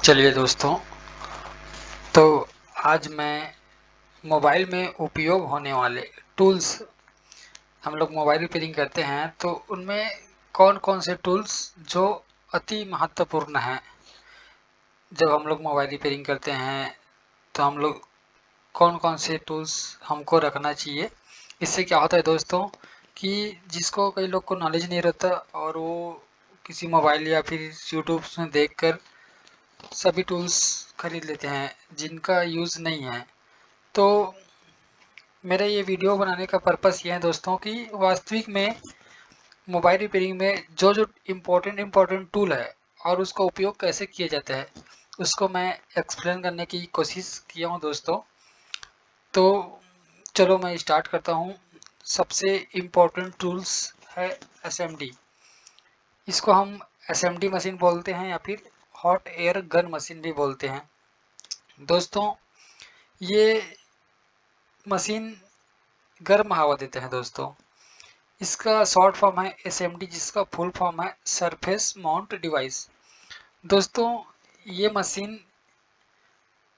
चलिए दोस्तों, तो आज मैं मोबाइल में उपयोग होने वाले टूल्स, हम लोग मोबाइल रिपेयरिंग करते हैं तो उनमें कौन कौन से टूल्स जो अति महत्वपूर्ण हैं। जब हम लोग मोबाइल रिपेयरिंग करते हैं तो हम लोग कौन कौन से टूल्स हमको रखना चाहिए। इससे क्या होता है दोस्तों कि जिसको कई लोग को नॉलेज नहीं रहता और वो किसी मोबाइल या फिर यूट्यूब में देखकर सभी टूल्स खरीद लेते हैं जिनका यूज़ नहीं है। तो मेरा ये वीडियो बनाने का पर्पस ये है दोस्तों कि वास्तविक में मोबाइल रिपेयरिंग में जो जो इम्पोर्टेंट टूल है और उसका उपयोग कैसे किया जाता है उसको मैं एक्सप्लेन करने की कोशिश किया हूँ दोस्तों। तो चलो मैं स्टार्ट करता हूँ। सबसे इम्पोर्टेंट टूल्स है एसएमडी। इसको हम एसएमडी मशीन बोलते हैं या फिर हॉट एयर गन मशीन भी बोलते हैं दोस्तों। ये मशीन गर्म हवा देते हैं दोस्तों। इसका शॉर्ट फॉर्म है एसएमडी, जिसका फुल फॉर्म है सरफेस माउंट डिवाइस। दोस्तों ये मशीन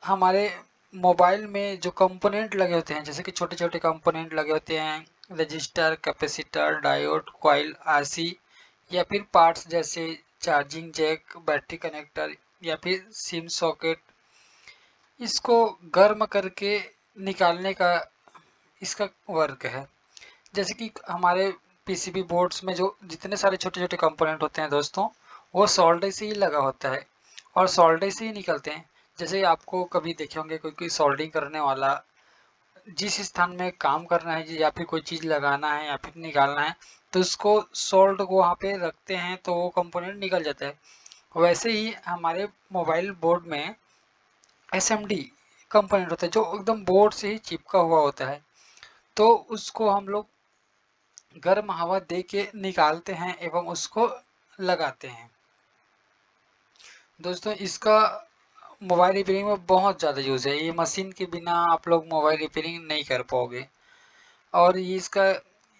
हमारे मोबाइल में जो कंपोनेंट लगे होते हैं, जैसे कि छोटे छोटे कंपोनेंट लगे होते हैं, register, capacitor, diode, coil, RC या फिर पार्ट्स जैसे चार्जिंग जैक, बैटरी कनेक्टर या फिर सिम सॉकेट, इसको गर्म करके निकालने का इसका वर्क है। जैसे कि हमारे पीसीबी बोर्ड्स में जो जितने सारे छोटे छोटे कंपोनेंट होते हैं दोस्तों, वो सोल्डर से ही लगा होता है और सोल्डर से ही निकलते हैं। जैसे आपको कभी देखे होंगे कोई कोई सोल्डरिंग करने वाला जिस स्थान में काम करना है या फिर कोई चीज़ लगाना है या फिर निकालना है तो उसको सोल्ड को वहाँ पे रखते हैं तो वो कंपोनेंट निकल जाता है। वैसे ही हमारे मोबाइल बोर्ड में एसएमडी कंपोनेंट होता है जो एकदम बोर्ड से ही चिपका हुआ होता है। तो उसको हम लोग गर्म हवा दे के निकालते हैं एवं उसको लगाते हैं दोस्तों। इसका मोबाइल रिपेयरिंग में बहुत ज़्यादा यूज़ है। ये मशीन के बिना आप लोग मोबाइल रिपेयरिंग नहीं कर पाओगे। और ये इसका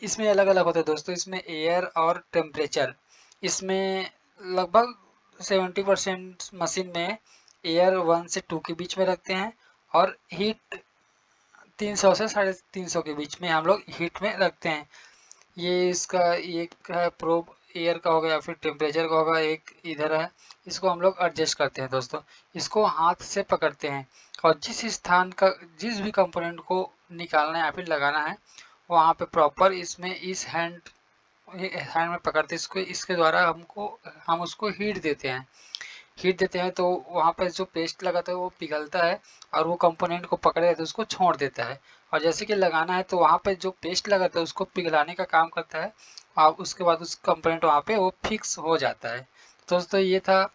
इसमें अलग अलग होता है दोस्तों। इसमें एयर और टेम्परेचर, इसमें लगभग 70% मशीन में एयर 1 से 2 के बीच में रखते हैं और हीट 300 से 350 के बीच में हम लोग हीट में रखते हैं। ये इसका एक है प्रोब, एयर का होगा या फिर टेम्परेचर का होगा, एक इधर है। इसको हम लोग एडजस्ट करते हैं दोस्तों। इसको हाथ से पकड़ते हैं और जिस स्थान का जिस भी कंपोनेंट को निकालना है या फिर लगाना है वहाँ पे प्रॉपर इसमें इस हैंड हैंड में पकड़ते इसको, इसके द्वारा हम उसको हीट देते हैं तो वहाँ पर जो पेस्ट लगाता है वो पिघलता है और वो कंपोनेंट को पकड़े तो उसको छोड़ देता है। और जैसे कि लगाना है तो वहाँ पे जो पेस्ट लगाता है उसको पिघलाने का काम करता है और उसके बाद उस कंपोनेंट वहाँ पे वो फिक्स हो जाता है। तो दोस्तों ये था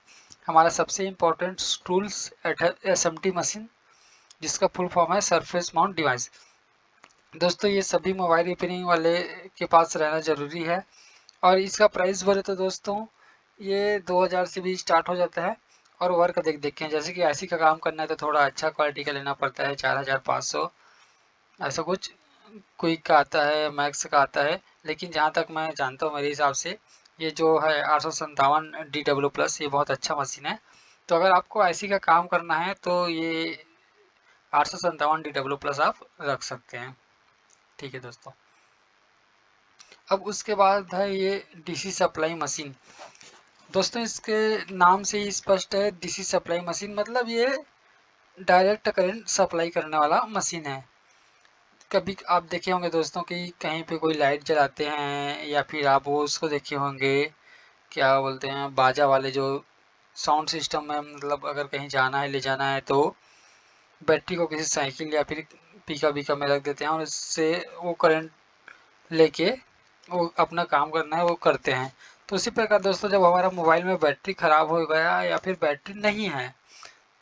हमारा सबसे इम्पोर्टेंट टूल्स एसएमटी मशीन, जिसका फुल फॉर्म है सरफेस माउंट डिवाइस। दोस्तों ये सभी मोबाइल रिपेयरिंग वाले के पास रहना ज़रूरी है। और इसका प्राइस बोले तो दोस्तों ये 2000 से भी स्टार्ट हो जाता है। और वर्क देख देख के, जैसे कि आईसी का काम करना है तो थोड़ा अच्छा क्वालिटी का लेना पड़ता है, 4500 ऐसा कुछ। क्विक का आता है, मैक्स का आता है, लेकिन जहाँ तक मैं जानता हूँ मेरे हिसाब से ये जो है 857 DW+ ये बहुत अच्छा मशीन है। तो अगर आपको आईसी का काम करना है तो ये 857 DW+ आप रख सकते हैं। ठीक है दोस्तों। अब उसके बाद है ये डीसी सप्लाई मशीन। दोस्तों इसके नाम से ही स्पष्ट है, डीसी सप्लाई मशीन मतलब ये डायरेक्ट करंट सप्लाई करने वाला मशीन है। कभी आप देखे होंगे दोस्तों कि कहीं पे कोई लाइट जलाते हैं या फिर आप वो उसको देखे होंगे, क्या बोलते हैं, बाजा वाले जो साउंड सिस्टम में, मतलब अगर कहीं जाना है ले जाना है तो बैटरी को किसी साइकिल या फिर पिकअप विकअप में रख देते हैं और उससे वो करंट लेके वो अपना काम करना है वो करते हैं। तो उसी प्रकार दोस्तों जब हमारा मोबाइल में बैटरी ख़राब हो गया या फिर बैटरी नहीं है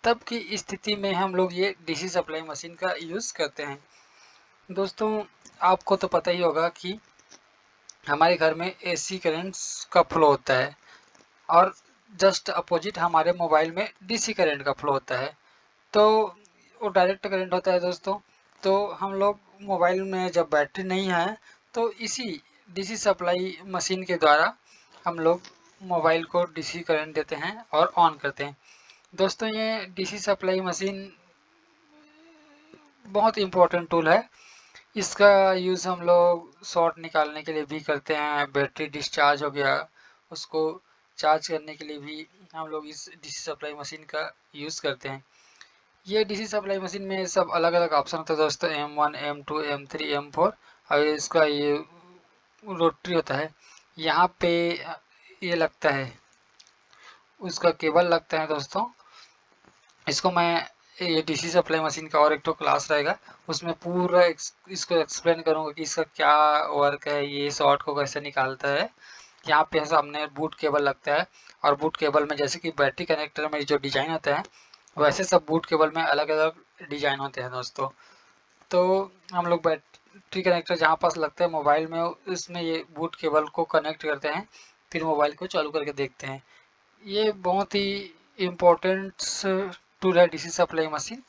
तब की स्थिति में हम लोग ये डीसी सप्लाई मशीन का यूज़ करते हैं दोस्तों। आपको तो पता ही होगा कि हमारे घर में एसी करंट्स का फ्लो होता है और जस्ट अपोजिट हमारे मोबाइल में डीसी करंट का फ्लो होता है। तो वो डायरेक्ट करंट होता है दोस्तों। तो हम लोग मोबाइल में जब बैटरी नहीं है तो इसी डीसी सप्लाई मशीन के द्वारा हम लोग मोबाइल को डीसी करंट देते हैं और ऑन करते हैं। दोस्तों ये डीसी सप्लाई मशीन बहुत इम्पोर्टेंट टूल है। इसका यूज़ हम लोग शॉर्ट निकालने के लिए भी करते हैं, बैटरी डिस्चार्ज हो गया उसको चार्ज करने के लिए भी हम लोग इस डीसी सप्लाई मशीन का यूज़ करते हैं। ये डीसी सप्लाई मशीन में सब अलग अलग ऑप्शन होता है दोस्तों, M1 M2 M3 M4, और इसका ये रोटरी होता है। यहाँ पे ये लगता है, उसका केबल लगता है दोस्तों। इसको मैं ये डीसी सप्लाई मशीन का और एक तो क्लास रहेगा, उसमें पूरा इसको एक्सप्लेन करूंगा कि इसका क्या वर्क है, ये शॉर्ट को कैसे निकालता है। यहाँ पे सामने बूट केबल लगता है, और बूट केबल में जैसे कि बैटरी कनेक्टर में जो डिजाइन होता है वैसे सब बूट केबल में अलग अलग डिजाइन होते हैं दोस्तों। तो हम लोग बैटरी कनेक्टर जहाँ पास लगता है मोबाइल में, उसमें ये बूट केबल को कनेक्ट करते हैं, फिर मोबाइल को चालू करके देखते हैं। ये बहुत ही इम्पोर्टेंट टूल है डीसी सप्लाई मशीन।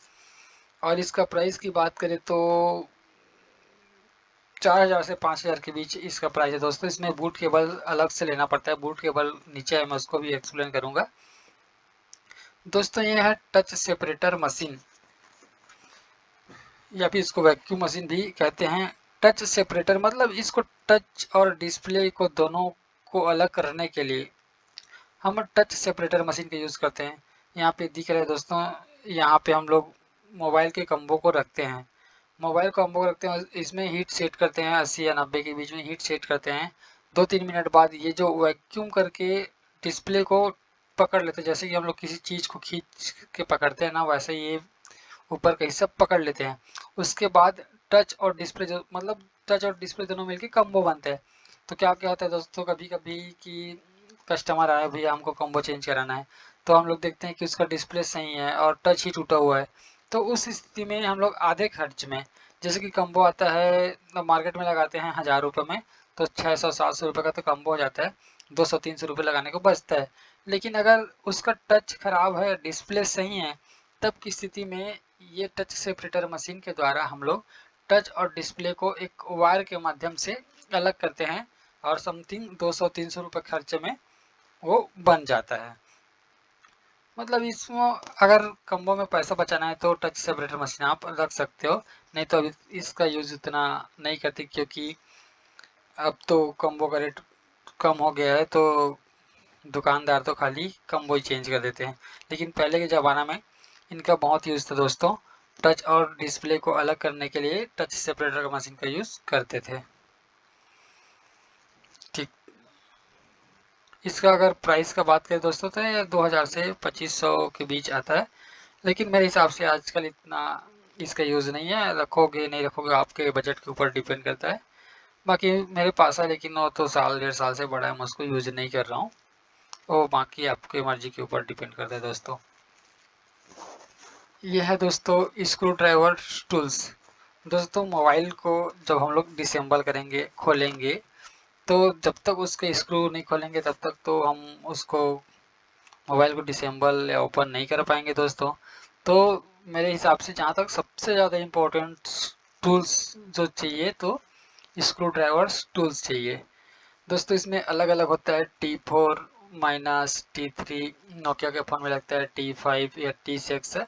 और इसका प्राइस की बात करें तो 4000 से 5000 के बीच इसका प्राइस है दोस्तों। इसमें बूट केबल अलग से लेना पड़ता है, बूट केबल नीचे है, मैं उसको भी एक्सप्लेन करूंगा। दोस्तों ये है टच सेपरेटर मशीन, या फिर इसको वैक्यूम मशीन भी कहते हैं। टच सेपरेटर मतलब इसको टच और डिस्प्ले को दोनों को अलग करने के लिए हम टच सेपरेटर मशीन का यूज़ करते हैं। यहाँ पे दिख रहा है दोस्तों, यहाँ पे हम लोग मोबाइल के कम्बो को रखते हैं, मोबाइल कॉम्बो रखते हैं, इसमें हीट सेट करते हैं 80 या 90 के बीच में हीट सेट करते हैं। 2-3 मिनट बाद ये जो वैक्यूम करके डिस्प्ले को पकड़ लेते हैं, जैसे कि हम लोग किसी चीज़ को खींच के पकड़ते हैं ना, वैसे ये ऊपर कहीं सब पकड़ लेते हैं। उसके बाद टच और डिस्प्ले जो मतलब टच और डिस्प्ले दोनों मिलके कम्बो बनते हैं। तो क्या क्या होता है दोस्तों, कभी कभी कि कस्टमर आया, भैया हमको कम्बो चेंज कराना है, तो हम लोग देखते हैं कि उसका डिस्प्ले सही है और टच ही टूटा हुआ है। तो उस स्थिति में हम लोग आधे खर्च में, जैसे कि कम्बो आता है मार्केट में लगाते हैं 1000 रुपये में, तो 600-700 रुपये का तो कम्बो हो जाता है, 200-300 रुपये लगाने को बचता है। लेकिन अगर उसका टच खराब है, डिस्प्ले सही है, तब की स्थिति में ये टच सेपरेटर मशीन के द्वारा हम लोग टच और डिस्प्ले को एक वायर के माध्यम से अलग करते हैं, और समथिंग 200-300 रुपये खर्चे में वो बन जाता है। मतलब इसमें अगर कम्बो में पैसा बचाना है तो टच सेपरेटर मशीन आप रख सकते हो, नहीं तो अभी इसका यूज़ उतना नहीं करती, क्योंकि अब तो कम्बो का रेट कम हो गया है, तो दुकानदार तो खाली कम्बो ही चेंज कर देते हैं। लेकिन पहले के ज़माना में इनका बहुत यूज़ था दोस्तों, टच और डिस्प्ले को अलग करने के लिए टच सेपरेटर का मशीन का यूज़ करते थे। ठीक, इसका अगर प्राइस का बात करें दोस्तों तो ये 2000 से 2500 के बीच आता है। लेकिन मेरे हिसाब से आजकल इतना इसका यूज़ नहीं है, रखोगे नहीं रखोगे आपके बजट के ऊपर डिपेंड करता है। बाकी मेरे पास है, लेकिन वो तो साल 1.5 साल से बड़ा है, मैं उसको यूज़ नहीं कर रहा हूँ। वो बाकी आपकी मर्जी के ऊपर डिपेंड करता है दोस्तों। ये है दोस्तों स्क्रू ड्राइवर टूल्स। दोस्तों मोबाइल को जब हम लोग डिसेंबल करेंगे, खोलेंगे, तो जब तक उसके स्क्रू नहीं खोलेंगे तब तक तो हम उसको मोबाइल को डिसेंबल या ओपन नहीं कर पाएंगे दोस्तों। तो मेरे हिसाब से जहाँ तक सबसे ज़्यादा इम्पोर्टेंट टूल्स जो चाहिए, तो स्क्रू ड्राइवर्स टूल्स चाहिए दोस्तों। इसमें अलग अलग होता है, T4 माइनस T3, नोकिया के फ़ोन में लगता है T5 या T6।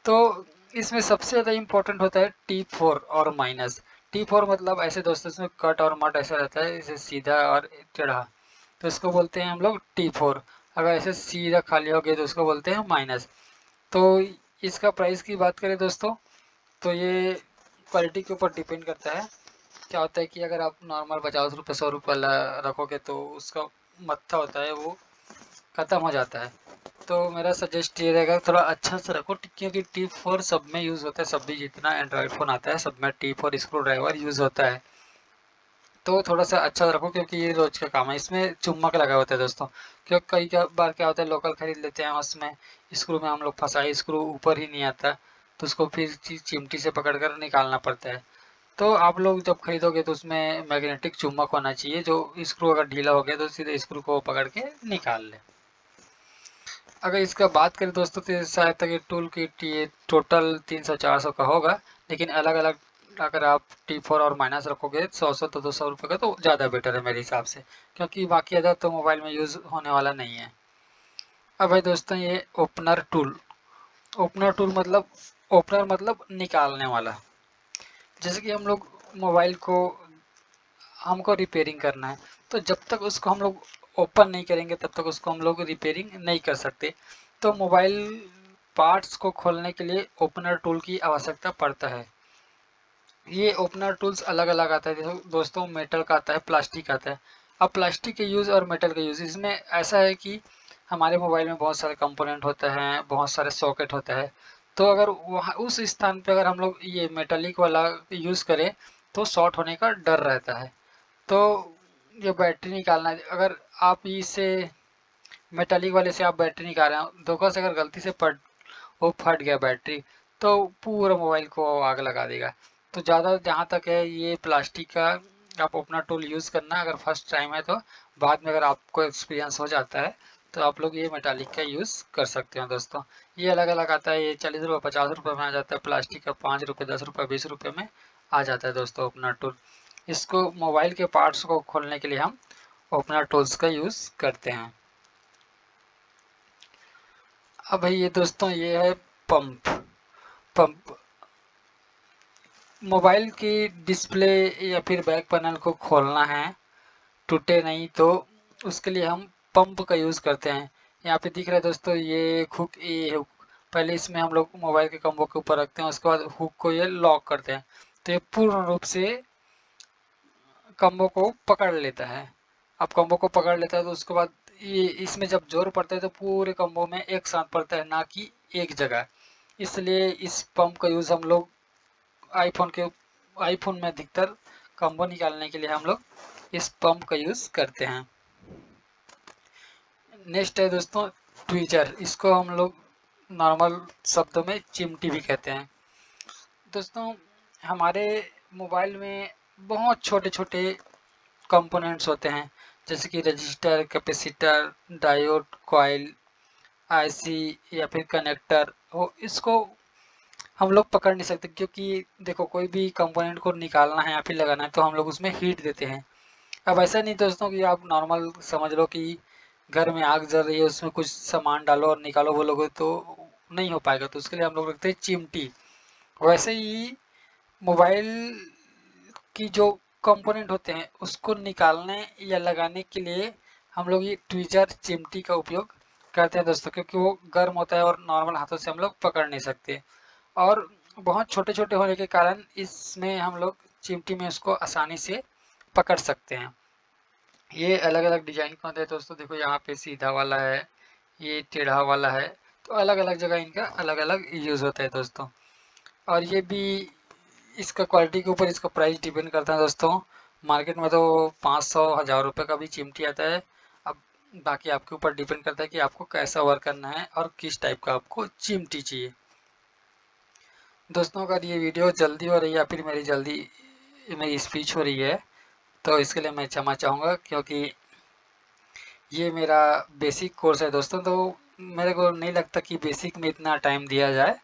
तो इसमें सबसे ज़्यादा इम्पोर्टेंट होता है T4 और माइनस। T4 मतलब ऐसे दोस्तों इसमें कट और मट ऐसा रहता है, इसे सीधा और टेढ़ा, तो इसको बोलते हैं हम लोग T4। अगर ऐसे सीधा खाली हो गया तो उसको बोलते हैं माइनस। तो इसका प्राइस की बात करें दोस्तों, तो ये क्वालिटी के ऊपर डिपेंड करता है। क्या होता है कि अगर आप नॉर्मल 50 रुपये 100 रुपये रखोगे तो उसका मत्था होता है वो ख़त्म हो जाता है। तो मेरा सजेस्ट ये रहेगा थोड़ा अच्छा से रखो, क्योंकि T4 सब में यूज़ होता है, सब भी जितना एंड्रॉयड फ़ोन आता है सब में T4 स्क्रू ड्राइवर यूज़ होता है। तो थोड़ा सा अच्छा रखो, क्योंकि ये रोज का काम है, इसमें चुम्बक लगा होता है दोस्तों। क्योंकि कई बार क्या होता है, लोकल खरीद लेते हैं, उसमें स्क्रू में हम लोग फंसाए, स्क्रू ऊपर ही नहीं आता, तो उसको फिर चिमटी से पकड़ कर निकालना पड़ता है। तो आप लोग जब खरीदोगे तो उसमें मैग्नेटिक चुम्बक होना चाहिए, जो स्क्रू अगर ढीला हो गया तो सीधे स्क्रू को पकड़ के निकाल ले। अगर इसका बात करें दोस्तों तो शायद तक ये टूल किट ये टोटल 300-400 का होगा। लेकिन अलग अलग अगर आप T4 और माइनस रखोगे 100 तो 200 रुपये का, तो ज़्यादा बेटर है मेरे हिसाब से, क्योंकि बाकी अदर तो मोबाइल में यूज़ होने वाला नहीं है। अब है दोस्तों ये ओपनर टूल। ओपनर टूल मतलब, ओपनर मतलब निकालने वाला। जैसे कि हम लोग मोबाइल को, हमको रिपेयरिंग करना है, तो जब तक उसको हम लोग ओपन नहीं करेंगे तब तक उसको हम लोग रिपेयरिंग नहीं कर सकते। तो मोबाइल पार्ट्स को खोलने के लिए ओपनर टूल की आवश्यकता पड़ता है। ये ओपनर टूल्स अलग अलग आता है दोस्तों, मेटल का आता है, प्लास्टिक आता है। अब प्लास्टिक के यूज़ और मेटल के यूज़, इसमें ऐसा है कि हमारे मोबाइल में बहुत सारे कंपोनेंट होते हैं, बहुत सारे सॉकेट होता है। तो अगर वहाँ उस स्थान पे अगर हम लोग ये मेटालिक वाला यूज़ करें तो शॉर्ट होने का डर रहता है। तो ये बैटरी निकालना, अगर आप इसे मेटालिक वाले से आप बैटरी निकाल रहे हैं, धोखा से अगर गलती से वो फट गया बैटरी, तो पूरा मोबाइल को आग लगा देगा। तो ज़्यादा जहाँ तक है ये प्लास्टिक का आप अपना टूल यूज़ करना, अगर फर्स्ट टाइम है तो। बाद में अगर आपको एक्सपीरियंस हो जाता है तो आप लोग ये मेटालिक का यूज़ कर सकते हैं दोस्तों। ये अलग अलग आता है, ये 40 रुपये 50 रुपये में आ जाता है, प्लास्टिक का 5 रुपये 10 रुपये 20 रुपये में आ जाता है दोस्तों ओपनर टूल। इसको मोबाइल के पार्ट्स को खोलने के लिए हम ओपनर टूल्स का यूज़ करते हैं। अब भाई ये दोस्तों ये है पंप। पंप मोबाइल की डिस्प्ले या फिर बैक पैनल को खोलना है, टूटे नहीं, तो उसके लिए हम पंप का यूज़ करते हैं। यहाँ पे दिख रहा है दोस्तों ये हुक, ये हुक। पहले इसमें हम लोग मोबाइल के कम्बो के ऊपर रखते हैं, उसके बाद हुक को ये लॉक करते हैं, तो ये पूर्ण रूप से कम्बो को पकड़ लेता है। अब कम्बो को पकड़ लेता है तो उसके बाद ये इसमें जब जोर पड़ता है तो पूरे कम्बो में एक साथ पड़ता है, ना कि एक जगह। इसलिए इस पंप का यूज़ हम लोग आईफोन के आईफोन में अधिकतर कम्बो निकालने के लिए हम लोग इस पंप का यूज़ करते हैं। नेक्स्ट है दोस्तों ट्वीजर। इसको हम लोग नॉर्मल शब्दों में चिमटी भी कहते हैं। दोस्तों हमारे मोबाइल में बहुत छोटे छोटे कंपोनेंट्स होते हैं, जैसे कि register, capacitor, diode, coil, IC या फिर कनेक्टर हो। इसको हम लोग पकड़ नहीं सकते, क्योंकि देखो कोई भी कंपोनेंट को निकालना है या फिर लगाना है तो हम लोग उसमें हीट देते हैं। अब ऐसा नहीं दोस्तों कि आप नॉर्मल समझ लो कि घर में आग जल रही है, उसमें कुछ सामान डालो और निकालो बोलोगे तो नहीं हो पाएगा, तो उसके लिए हम लोग रखते हैं चिमटी। वैसे ही मोबाइल की जो कंपोनेंट होते हैं उसको निकालने या लगाने के लिए हम लोग ये ट्वीजर चिमटी का उपयोग करते हैं दोस्तों, क्योंकि वो गर्म होता है और नॉर्मल हाथों से हम लोग पकड़ नहीं सकते। और बहुत छोटे छोटे होने के कारण इसमें हम लोग चिमटी में उसको आसानी से पकड़ सकते हैं। ये अलग अलग डिजाइन के होते हैं दोस्तों, देखो यहाँ पे सीधा वाला है, ये टेढ़ा वाला है, तो अलग अलग जगह इनका अलग अलग यूज़ होता है दोस्तों। और ये भी इसका क्वालिटी के ऊपर इसका प्राइस डिपेंड करता है दोस्तों। मार्केट में तो 500 1000 रुपये का भी चिमटी आता है। अब बाकी आपके ऊपर डिपेंड करता है कि आपको कैसा वर्क करना है और किस टाइप का आपको चिमटी चाहिए। दोस्तों अगर ये वीडियो जल्दी हो रही है या फिर मेरी स्पीच हो रही है तो इसके लिए मैं क्षमा चाहूँगा, क्योंकि ये मेरा बेसिक कोर्स है दोस्तों, तो मेरे को नहीं लगता कि बेसिक में इतना टाइम दिया जाए।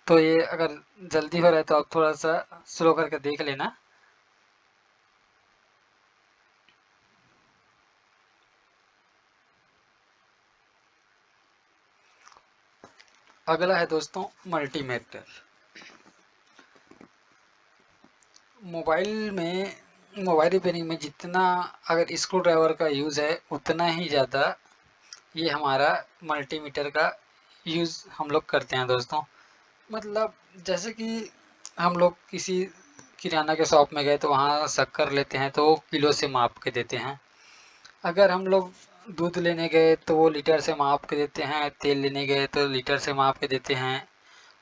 तो ये अगर जल्दी हो रहा है तो आप थोड़ा सा स्लो करके देख लेना। अगला है दोस्तों मल्टीमीटर। मोबाइल में, मोबाइल रिपेयरिंग में जितना अगर स्क्रू ड्राइवर का यूज़ है उतना ही ज़्यादा ये हमारा मल्टीमीटर का यूज़ हम लोग करते हैं दोस्तों। मतलब जैसे कि हम लोग किसी किराना के शॉप में गए तो वहाँ शक्कर लेते हैं तो वो किलो से माप के देते हैं। अगर हम लोग दूध लेने गए तो वो लीटर से माप के देते हैं, तेल लेने गए तो लीटर से माप के देते हैं।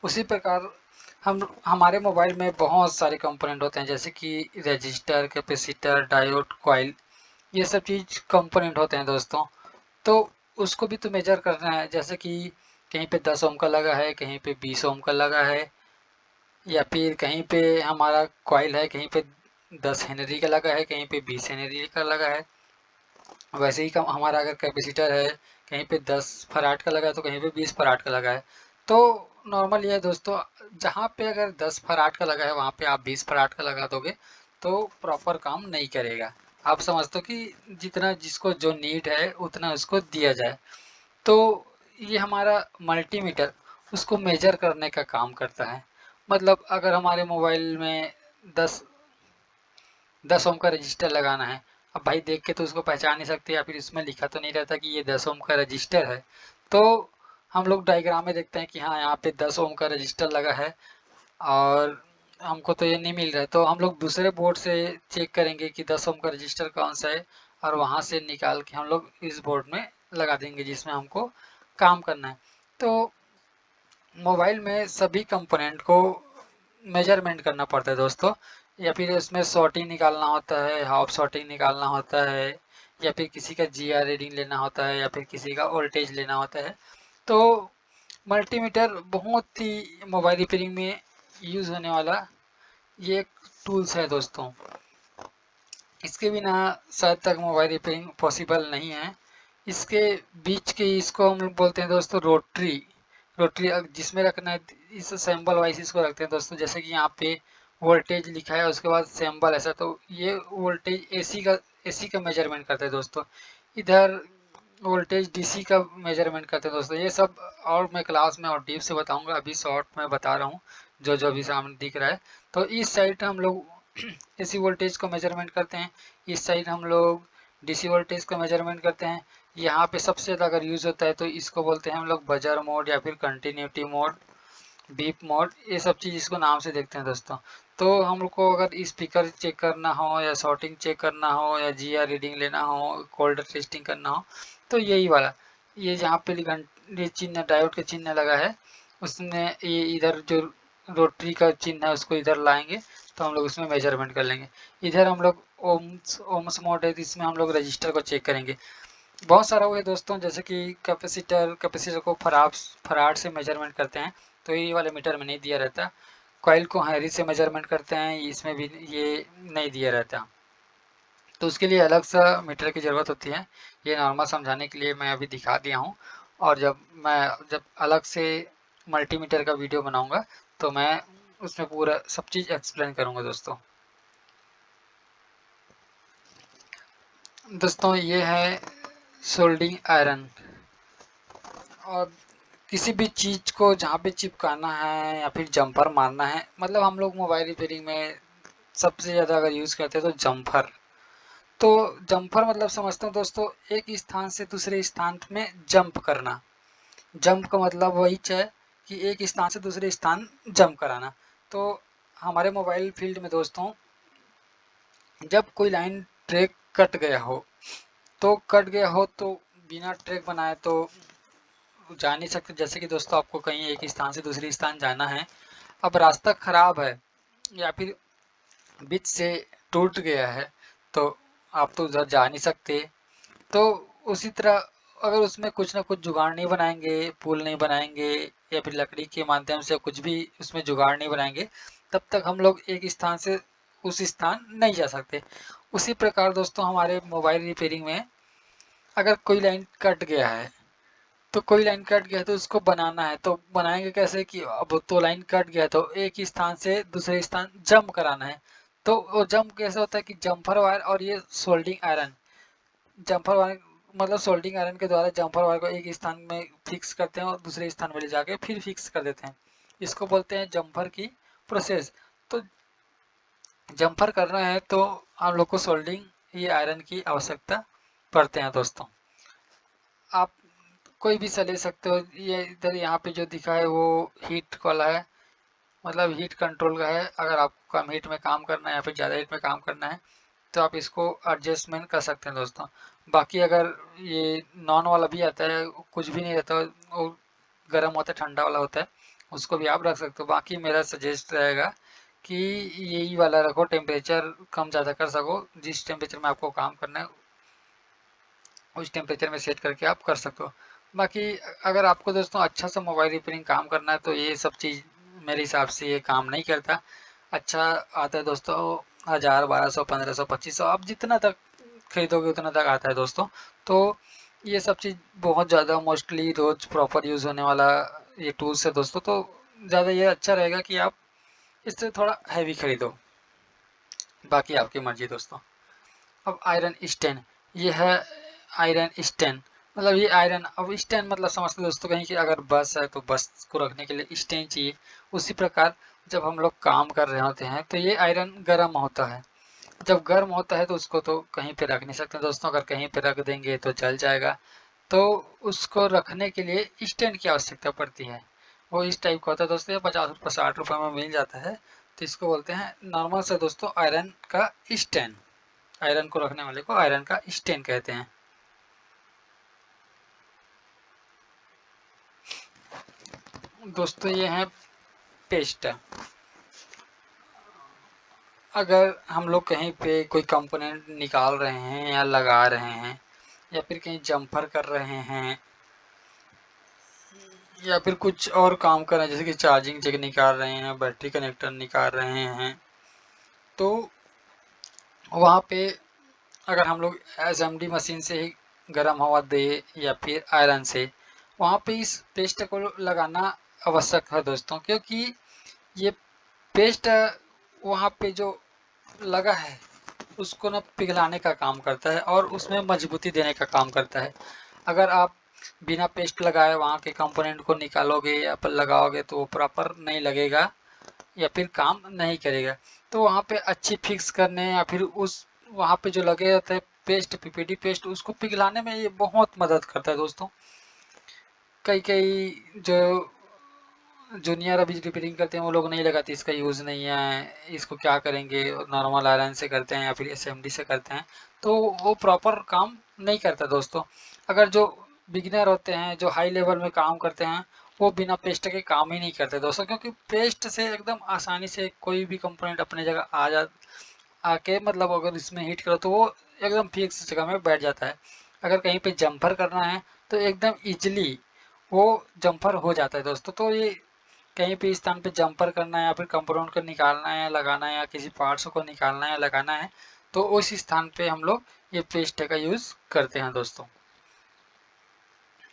उसी प्रकार हम हमारे मोबाइल में बहुत सारे कंपोनेंट होते हैं, जैसे कि रजिस्टर, कैपेसिटर, डायोड, कॉइल, ये सब चीज़ कंपोनेंट होते हैं दोस्तों। तो उसको भी तो मेजर करना है, जैसे कि कहीं पे 10 ओम का लगा है, कहीं पे 20 ओम का लगा है, या फिर कहीं पे हमारा कॉइल है, कहीं पे 10 हेनरी का लगा है, कहीं पे 20 हेनरी का लगा है। वैसे ही कम हमारा अगर कैपेसिटर है, कहीं पे 10 फराड का लगा है तो कहीं पे 20 फराड का लगा है। तो नॉर्मल ये है दोस्तों, जहाँ पे अगर 10 फराड का लगा है वहाँ पे आप 20 फराड का लगा दोगे तो प्रॉपर काम नहीं करेगा। आप समझते हो कि जितना जिसको जो नीड है उतना उसको दिया जाए। तो ये हमारा मल्टीमीटर उसको मेजर करने का काम करता है। मतलब अगर हमारे मोबाइल में 10 ओम का रजिस्टर लगाना है, अब भाई देख के तो उसको पहचान नहीं सकते, या फिर इसमें लिखा तो नहीं रहता कि ये 10 ओम का रजिस्टर है। तो हम लोग डायग्राम में देखते हैं कि हाँ यहाँ पे 10 ओम का रजिस्टर लगा है और हमको तो ये नहीं मिल रहा है, तो हम लोग दूसरे बोर्ड से चेक करेंगे कि 10 ओम का रजिस्टर कौन सा है, और वहाँ से निकाल के हम लोग इस बोर्ड में लगा देंगे जिसमें हमको काम करना है। तो मोबाइल में सभी कंपोनेंट को मेजरमेंट करना पड़ता है दोस्तों, या फिर उसमें शॉर्टिंग निकालना होता है, हाफ शॉर्टिंग निकालना होता है, या फिर किसी का जीआर रीडिंग लेना होता है, या फिर किसी का वोल्टेज लेना होता है। तो मल्टीमीटर बहुत ही मोबाइल रिपेयरिंग में यूज़ होने वाला ये एक टूल्स है दोस्तों। इसके बिना शायद तक मोबाइल रिपेयरिंग पॉसिबल नहीं है। इसके बीच के इसको हम लोग बोलते हैं दोस्तों रोटरी। रोटरी जिसमें रखना है, इस सिंबल वाइज इसको रखते हैं दोस्तों। जैसे कि यहाँ पे वोल्टेज लिखा है, उसके बाद सिंबल ऐसा, तो ये वोल्टेज एसी का मेजरमेंट करता है दोस्तों। इधर वोल्टेज डीसी का मेजरमेंट करते हैं दोस्तों। ये सब और मैं क्लास में और डीप से बताऊंगा, अभी शॉर्ट में बता रहा हूँ जो जो अभी सामने दिख रहा है। तो इस साइड हम लोग एसी वोल्टेज को मेजरमेंट करते हैं, इस साइड हम लोग डीसी वोल्टेज को मेजरमेंट करते हैं। यहाँ पे सबसे ज़्यादा अगर यूज़ होता है तो इसको बोलते हैं हम लोग बजर मोड या फिर कंटिन्यूटी मोड, बीप मोड, ये सब चीज़ इसको नाम से देखते हैं दोस्तों। तो हम लोग को अगर स्पीकर चेक करना हो, या शॉर्टिंग चेक करना हो, या जीआर रीडिंग लेना हो, कोल्ड टेस्टिंग करना हो, तो यही वाला, ये जहाँ पे ये चिन्ह डायोड का चिन्ह लगा है, उसमें ये इधर जो रोटरी का चिन्ह है उसको इधर लाएंगे तो हम लोग उसमें मेजरमेंट कर लेंगे। इधर हम लोग ओम्स मोड है, तो इसमें हम लोग रजिस्टर को चेक करेंगे। बहुत सारा हुए दोस्तों, जैसे कि कैपेसिटर को फराड से मेजरमेंट करते हैं, तो ये वाले मीटर में नहीं दिया रहता। कॉइल को हैरी से मेजरमेंट करते हैं, इसमें भी ये नहीं दिया रहता, तो उसके लिए अलग सा मीटर की ज़रूरत होती है। ये नॉर्मल समझाने के लिए मैं अभी दिखा दिया हूँ, और जब अलग से मल्टीमीटर का वीडियो बनाऊंगा तो मैं उसमें पूरा सब चीज़ एक्सप्लेन करूंगा दोस्तों। दोस्तों ये है सोल्डिंग आयरन, और किसी भी चीज़ को जहाँ पे चिपकाना है या फिर जंपर मारना है, मतलब हम लोग मोबाइल रिपेयरिंग में सबसे ज़्यादा अगर यूज़ करते हैं तो जंपर। तो जंपर मतलब समझते हो दोस्तों, एक स्थान से दूसरे स्थान में जंप करना। जंप का मतलब वही है कि एक स्थान से दूसरे स्थान जंप कराना। तो हमारे मोबाइल फील्ड में दोस्तों, जब कोई लाइन ट्रैक कट गया हो, तो कट गया हो तो बिना ट्रैक बनाए तो जा नहीं सकते। जैसे कि दोस्तों आपको कहीं एक स्थान से दूसरे स्थान जाना है, अब रास्ता खराब है या फिर बीच से टूट गया है, तो आप तो उधर जा नहीं सकते। तो उसी तरह अगर उसमें कुछ ना कुछ जुगाड़ नहीं बनाएंगे, पुल नहीं बनाएंगे, या फिर लकड़ी के माध्यम से कुछ भी उसमें जुगाड़ नहीं बनाएंगे, तब तक हम लोग एक स्थान से उस स्थान नहीं जा सकते। उसी प्रकार दोस्तों हमारे मोबाइल रिपेयरिंग में अगर कोई लाइन कट गया है, तो कोई लाइन कट गया है तो उसको बनाना है, तो बनाएंगे कैसे कि अब तो लाइन कट गया तो एक ही स्थान से दूसरे स्थान जंप कराना है। तो वो जंप कैसे होता है कि जंपर वायर और ये सोल्डिंग आयरन, जंपर वायर मतलब सोल्डिंग आयरन के द्वारा जंपर वायर को एक स्थान में फिक्स करते हैं और दूसरे स्थान में ले जाके फिर फिक्स कर देते हैं। इसको बोलते हैं जंपर की प्रोसेस। तो जंपर करना है तो हम लोग को सोल्डिंग ये आयरन की आवश्यकता पड़ते हैं दोस्तों। आप कोई भी सा ले सकते हो, ये इधर यहाँ पे जो दिखा है वो हीट वाला है, मतलब हीट कंट्रोल का है। अगर आपको कम हीट में काम करना है या फिर ज़्यादा हीट में काम करना है तो आप इसको एडजस्टमेंट कर सकते हैं दोस्तों। बाकी अगर ये नॉन वाला भी आता है, कुछ भी नहीं रहता, वो गर्म होता है, ठंडा वाला होता है, उसको भी आप रख सकते हो। बाकी मेरा सजेस्ट रहेगा कि यही वाला रखो, टेम्परेचर कम ज़्यादा कर सको, जिस टेम्परेचर में आपको काम करना है उस टेम्परेचर में सेट करके आप कर सकते हो। बाकी अगर आपको दोस्तों अच्छा सा मोबाइल रिपेयरिंग काम करना है तो ये सब चीज़ मेरे हिसाब से ये काम नहीं करता। अच्छा आता है दोस्तों 1000, 1200, 1500, 2500, आप जितना तक खरीदोगे उतना तक आता है दोस्तों। तो ये सब चीज़ बहुत ज़्यादा मोस्टली रोज़ प्रॉपर यूज़ होने वाला ये टूल्स है दोस्तों। तो ज़्यादा ये अच्छा रहेगा कि आप इससे थोड़ा हैवी खरीदो, बाकी आपकी मर्जी दोस्तों। अब आयरन स्टैंड, ये है आयरन स्टैंड। मतलब ये आयरन, अब स्टैंड मतलब समझते दोस्तों कहीं कि अगर बस है तो बस को रखने के लिए स्टैंड चाहिए। उसी प्रकार जब हम लोग काम कर रहे होते हैं तो ये आयरन गर्म होता है। जब गर्म होता है तो उसको तो कहीं पे रख नहीं सकते दोस्तों, अगर कहीं पे रख देंगे तो जल जाएगा। तो उसको रखने के लिए स्टैंड की आवश्यकता पड़ती है। वो इस टाइप का होता है दोस्तों, ये 50 रुपये 60 रुपये में मिल जाता है। तो इसको बोलते हैं नॉर्मल से दोस्तों आयरन का स्टैंड। आयरन को रखने वाले को आयरन का स्टैंड कहते हैं। दोस्तों ये है पेस्ट। अगर हम लोग कहीं पे कोई कंपोनेंट निकाल रहे हैं या लगा रहे हैं या फिर कहीं जम्फर कर रहे हैं या फिर कुछ और काम कर रहे हैं, जैसे कि चार्जिंग जैक निकाल रहे हैं, बैटरी कनेक्टर निकाल रहे हैं, तो वहाँ पे अगर हम लोग एसएमडी मशीन से ही गर्म हवा दे या फिर आयरन से, वहाँ पे इस पेस्ट को लगाना आवश्यक है दोस्तों, क्योंकि ये पेस्ट वहाँ पे जो लगा है उसको ना पिघलाने का काम करता है और उसमें मजबूती देने का काम करता है। अगर आप बिना पेस्ट लगाए वहाँ के कंपोनेंट को निकालोगे या फिर लगाओगे तो वो प्रॉपर नहीं लगेगा या फिर काम नहीं करेगा। तो वहाँ पे अच्छी फिक्स करने या फिर उस वहाँ पे जो लगे रहते हैं पेस्ट, पीपीटी पेस्ट, उसको पिघलाने में ये बहुत मदद करता है दोस्तों। कई कई जो जूनियर अभी रिपेयरिंग करते हैं वो लोग नहीं लगाते, इसका यूज़ नहीं है, इसको क्या करेंगे, नॉर्मल आयरन से करते हैं या फिर एसएमडी से करते हैं, तो वो प्रॉपर काम नहीं करता दोस्तों। अगर जो बिगिनर होते हैं, जो हाई लेवल में काम करते हैं, वो बिना पेस्ट के काम ही नहीं करते दोस्तों, क्योंकि पेस्ट से एकदम आसानी से कोई भी कंपोनेंट अपने जगह आ जा आके मतलब अगर इसमें हीट करो तो वो एकदम फिक्स जगह में बैठ जाता है। अगर कहीं पे जम्पर करना है तो एकदम इजीली वो जम्पर हो जाता है दोस्तों। तो ये कहीं भी स्थान पे जम्पर करना है या फिर कंपाउंड को निकालना है या लगाना है या किसी पार्ट्स को निकालना है या लगाना है, तो उस स्थान पे हम लोग ये पेस्ट का यूज़ करते हैं दोस्तों।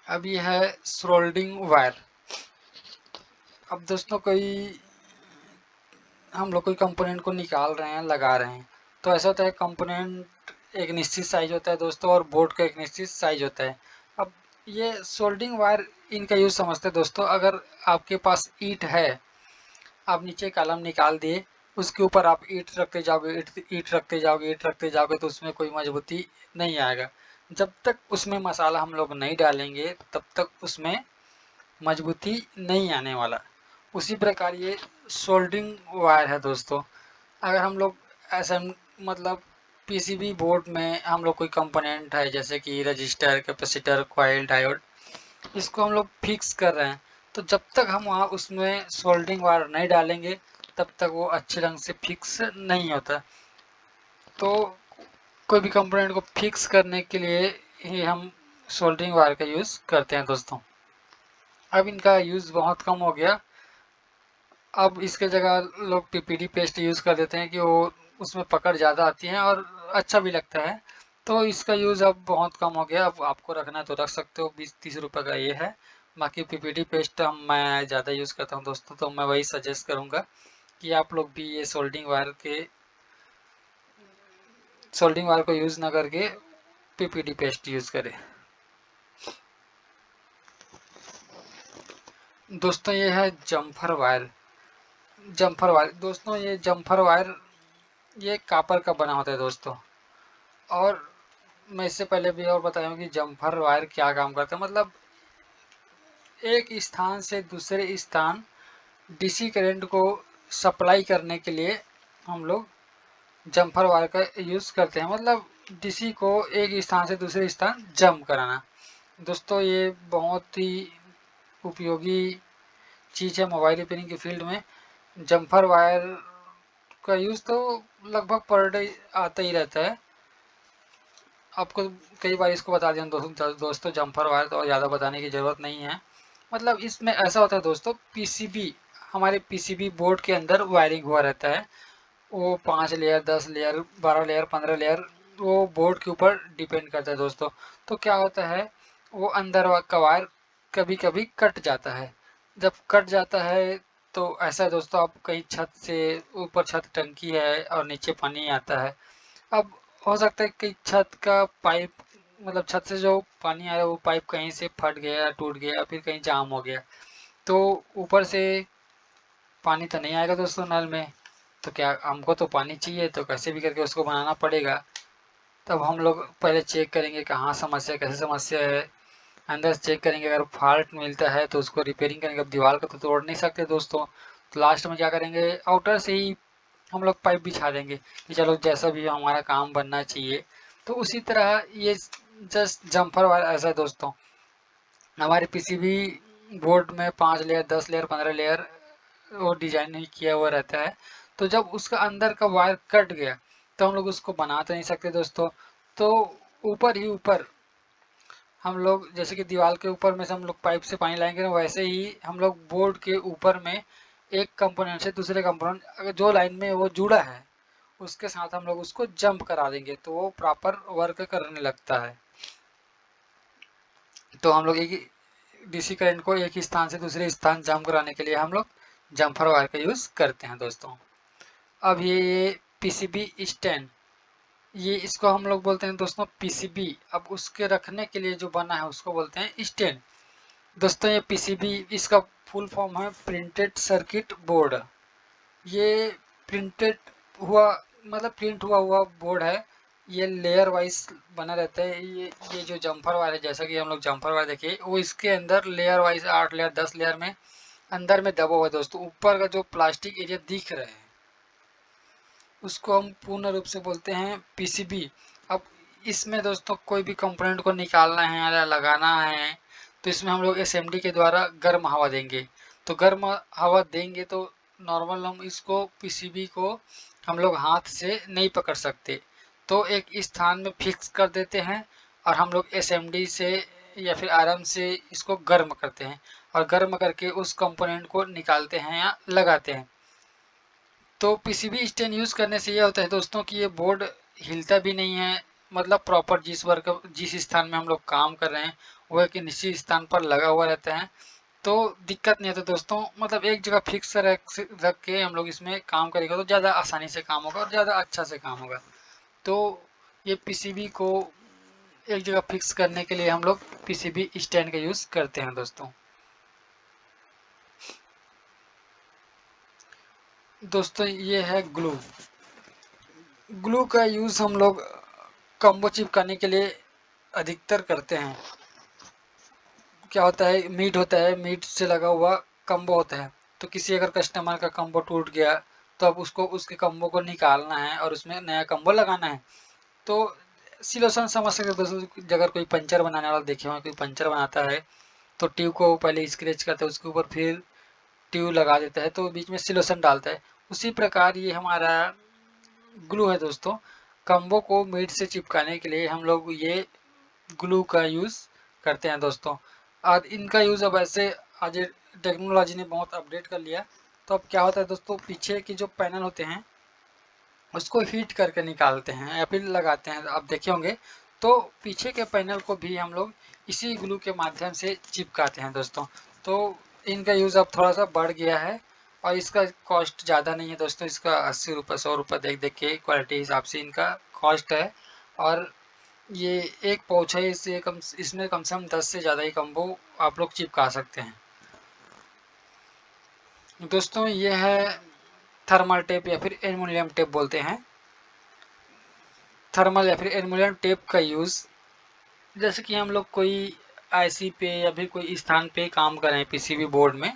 अब ये है सोल्डिंग वायर। अब दोस्तों कोई हम लोग कोई कंपोनेंट को निकाल रहे हैं, लगा रहे हैं, तो ऐसा होता है कंपोनेंट एक निश्चित साइज होता है दोस्तों और बोर्ड का एक निश्चित साइज होता है। अब ये सोल्डिंग वायर इनका यूज़ समझते हैं दोस्तों। अगर आपके पास ईंट है, आप नीचे कॉलम निकाल दिए, उसके ऊपर आप ईंट रखते जाओगे, ईंट रखते जाओगे, ईंट रखते जाओगे, तो उसमें कोई मजबूती नहीं आएगा। जब तक उसमें मसाला हम लोग नहीं डालेंगे तब तक उसमें मजबूती नहीं आने वाला। उसी प्रकार ये सोल्डरिंग वायर है दोस्तों। अगर हम लोग ऐसा मतलब पीसीबी बोर्ड में हम लोग कोई कंपोनेंट है जैसे कि रजिस्टर, कैपेसिटर, कॉइल, डायोड, इसको हम लोग फिक्स कर रहे हैं, तो जब तक हम वहाँ उसमें सोल्डरिंग वायर नहीं डालेंगे तब तक वो अच्छे ढंग से फिक्स नहीं होता। तो कोई भी कंपोनेंट को फिक्स करने के लिए ही हम सोल्डरिंग वायर का यूज़ करते हैं दोस्तों। अब इनका यूज़ बहुत कम हो गया। अब इसके जगह लोग पीपीटी पेस्ट यूज़ कर देते हैं कि वो उसमें पकड़ ज़्यादा आती है और अच्छा भी लगता है। तो इसका यूज़ अब बहुत कम हो गया। अब आपको रखना है तो रख सकते हो, 20-30 रुपए का ये है। बाकी पीपीटी पेस्ट मैं ज़्यादा यूज़ करता हूँ दोस्तों, तो मैं वही सजेस्ट करूँगा कि आप लोग भी ये सोल्डिंग वायर को यूज़ ना करके पीपीटी पेस्ट यूज़ करें। दोस्तों ये है जम्फर वायर। जम्फर वायर दोस्तों, ये जम्फर वायर ये कापर का बना होता है दोस्तों। और मैं इससे पहले भी और बताया हूँ कि जम्फर वायर क्या काम करता है। मतलब एक स्थान से दूसरे स्थान डीसी करंट को सप्लाई करने के लिए हम लोग जम्फर वायर का यूज़ करते हैं। मतलब डीसी को एक स्थान से दूसरे स्थान जम्प कराना। दोस्तों ये बहुत ही उपयोगी चीज़ है मोबाइल रिपेयरिंग की फील्ड में। जम्फर वायर का यूज़ तो लगभग पर डे आता ही रहता है। आपको कई बार इसको बता दिया दोस्तों जम्फर वायर, तो ज़्यादा बताने की ज़रूरत नहीं है। मतलब इसमें ऐसा होता है दोस्तों, पीसीबी हमारे पीसीबी बोर्ड के अंदर वायरिंग हुआ रहता है। वो 5 लेयर, 10 लेयर, 12 लेयर, 15 लेयर, वो बोर्ड के ऊपर डिपेंड करता है दोस्तों। तो क्या होता है, वो अंदर का वायर कभी कभी कट जाता है। जब कट जाता है तो ऐसा है दोस्तों, आप कहीं छत से ऊपर, छत टंकी है और नीचे पानी आता है। अब हो सकता है कि छत का पाइप मतलब छत से जो पानी आ रहा है वो पाइप कहीं से फट गया, टूट गया, फिर कहीं जाम हो गया, तो ऊपर से पानी तो नहीं आएगा दोस्तों नल में। तो क्या हमको तो पानी चाहिए, तो कैसे भी करके उसको बनाना पड़ेगा। तब हम लोग पहले चेक करेंगे कहाँ समस्या, कैसे समस्या है, अंदर से चेक करेंगे। अगर फॉल्ट मिलता है तो उसको रिपेयरिंग करेंगे। अब दीवार को तो तोड़ नहीं सकते दोस्तों, तो लास्ट में क्या करेंगे, आउटर से ही हम लोग पाइप बिछा देंगे कि चलो जैसा भी हमारा काम बनना चाहिए। तो उसी तरह ये जस्ट जम्फर वाला ऐसा है दोस्तों। हमारे पीसीबी बोर्ड में 5 लेयर, 10 लेयर, 15 लेयर वो डिजाइन नहीं किया हुआ रहता है। तो जब उसका अंदर का वायर कट गया तो हम लोग उसको बना तो नहीं सकते दोस्तों। तो ऊपर ही ऊपर हम लोग, जैसे कि दीवार के ऊपर में से हम लोग पाइप से पानी लाएंगे ना, वैसे ही हम लोग बोर्ड के ऊपर में एक कंपोनेंट से दूसरे कंपोनेंट, अगर जो लाइन में वो जुड़ा है उसके साथ हम लोग उसको जंप करा देंगे तो वो प्रॉपर वर्क करने लगता है। तो हम लोग एक डीसी करंट को एक ही स्थान से दूसरे स्थान जंप कराने के लिए हम लोग जम्फर वायर का यूज़ करते हैं दोस्तों। अब ये पीसीबी स्टैंड, ये इसको हम लोग बोलते हैं दोस्तों पीसीबी। अब उसके रखने के लिए जो बना है उसको बोलते हैं स्टैंड। दोस्तों ये पीसीबी, इसका फुल फॉर्म है प्रिंटेड सर्किट बोर्ड। ये प्रिंटेड हुआ, मतलब प्रिंट हुआ हुआ बोर्ड है। ये लेयर वाइज बना रहता है। ये जो जम्फर वायर है, जैसा कि हम लोग जम्फर वायर देखिए, वो इसके अंदर लेयर वाइज 8 लेयर, 10 लेयर में अंदर में दबा हुआ है दोस्तों। ऊपर का जो प्लास्टिक एरिया दिख रहे हैं उसको हम पूर्ण रूप से बोलते हैं पीसीबी। अब इसमें दोस्तों कोई भी कंपोनेंट को निकालना है या लगाना है तो इसमें हम लोग एसएमडी के द्वारा गर्म हवा देंगे। तो गर्म हवा देंगे तो नॉर्मल हम इसको पीसीबी को हम लोग हाथ से नहीं पकड़ सकते, तो एक स्थान में फिक्स कर देते हैं और हम लोग एसएमडी से या फिर आराम से इसको गर्म करते हैं और गर्म करके उस कंपोनेंट को निकालते हैं या लगाते हैं। तो पीसीबी स्टैंड यूज़ करने से ये होता है दोस्तों कि ये बोर्ड हिलता भी नहीं है, मतलब प्रॉपर जिस स्थान में हम लोग काम कर रहे हैं वो एक निश्चित स्थान पर लगा हुआ रहता है। तो दिक्कत नहीं आता दोस्तों, मतलब एक जगह फिक्स रख के हम लोग इसमें काम करेंगे तो ज़्यादा आसानी से काम होगा और ज़्यादा अच्छा से काम होगा। तो ये पीसीबी को एक जगह फिक्स करने के लिए हम लोग पीसीबी स्टैंड का यूज़ करते हैं दोस्तों। दोस्तों ये है ग्लू। ग्लू का यूज़ हम लोग कम्बो चिपकाने के लिए अधिकतर करते हैं। क्या होता है, मीट होता है, मीट से लगा हुआ कम्बो होता है। तो किसी अगर कस्टमर का कम्बो टूट गया तो अब उसको उसके कम्बो को निकालना है और उसमें नया कम्बो लगाना है। तो सिलोसन समझ सकते हो दोस्तों, अगर कोई पंचर बनाने वाला देखे हो, कोई पंचर बनाता है तो ट्यूब को पहले स्क्रैच करता है, उसके ऊपर फिर ट्यूब लगा देता है, तो बीच में सिलोसन डालता है। उसी प्रकार ये हमारा ग्लू है दोस्तों। कम्बो को मीट से चिपकाने के लिए हम लोग ये ग्लू का यूज़ करते हैं दोस्तों। और इनका यूज़ अब ऐसे आज टेक्नोलॉजी ने बहुत अपडेट कर लिया। तो अब क्या होता है दोस्तों, पीछे की जो पैनल होते हैं उसको हीट करके निकालते हैं या फिर लगाते हैं, आप देखे होंगे। तो पीछे के पैनल को भी हम लोग इसी ग्लू के माध्यम से चिपकाते हैं दोस्तों। तो इनका यूज़ अब थोड़ा सा बढ़ गया है और इसका कॉस्ट ज़्यादा नहीं है दोस्तों। इसका 80 रुपये, 100 रुपये देख देख के क्वालिटी हिसाब से इनका कॉस्ट है। और ये एक पाउच है, इससे कम, इसमें कम से कम 10 से ज़्यादा ही कम्बो आप लोग चिपका सकते हैं दोस्तों। ये है थर्मल टेप या फिर एल्युमिनियम टेप बोलते हैं। थर्मल या फिर एल्युमिनियम टेप का यूज़, जैसे कि हम लोग कोई आईसी पे या फिर कोई स्थान पे काम कर रहे हैं पीसीबी बोर्ड में,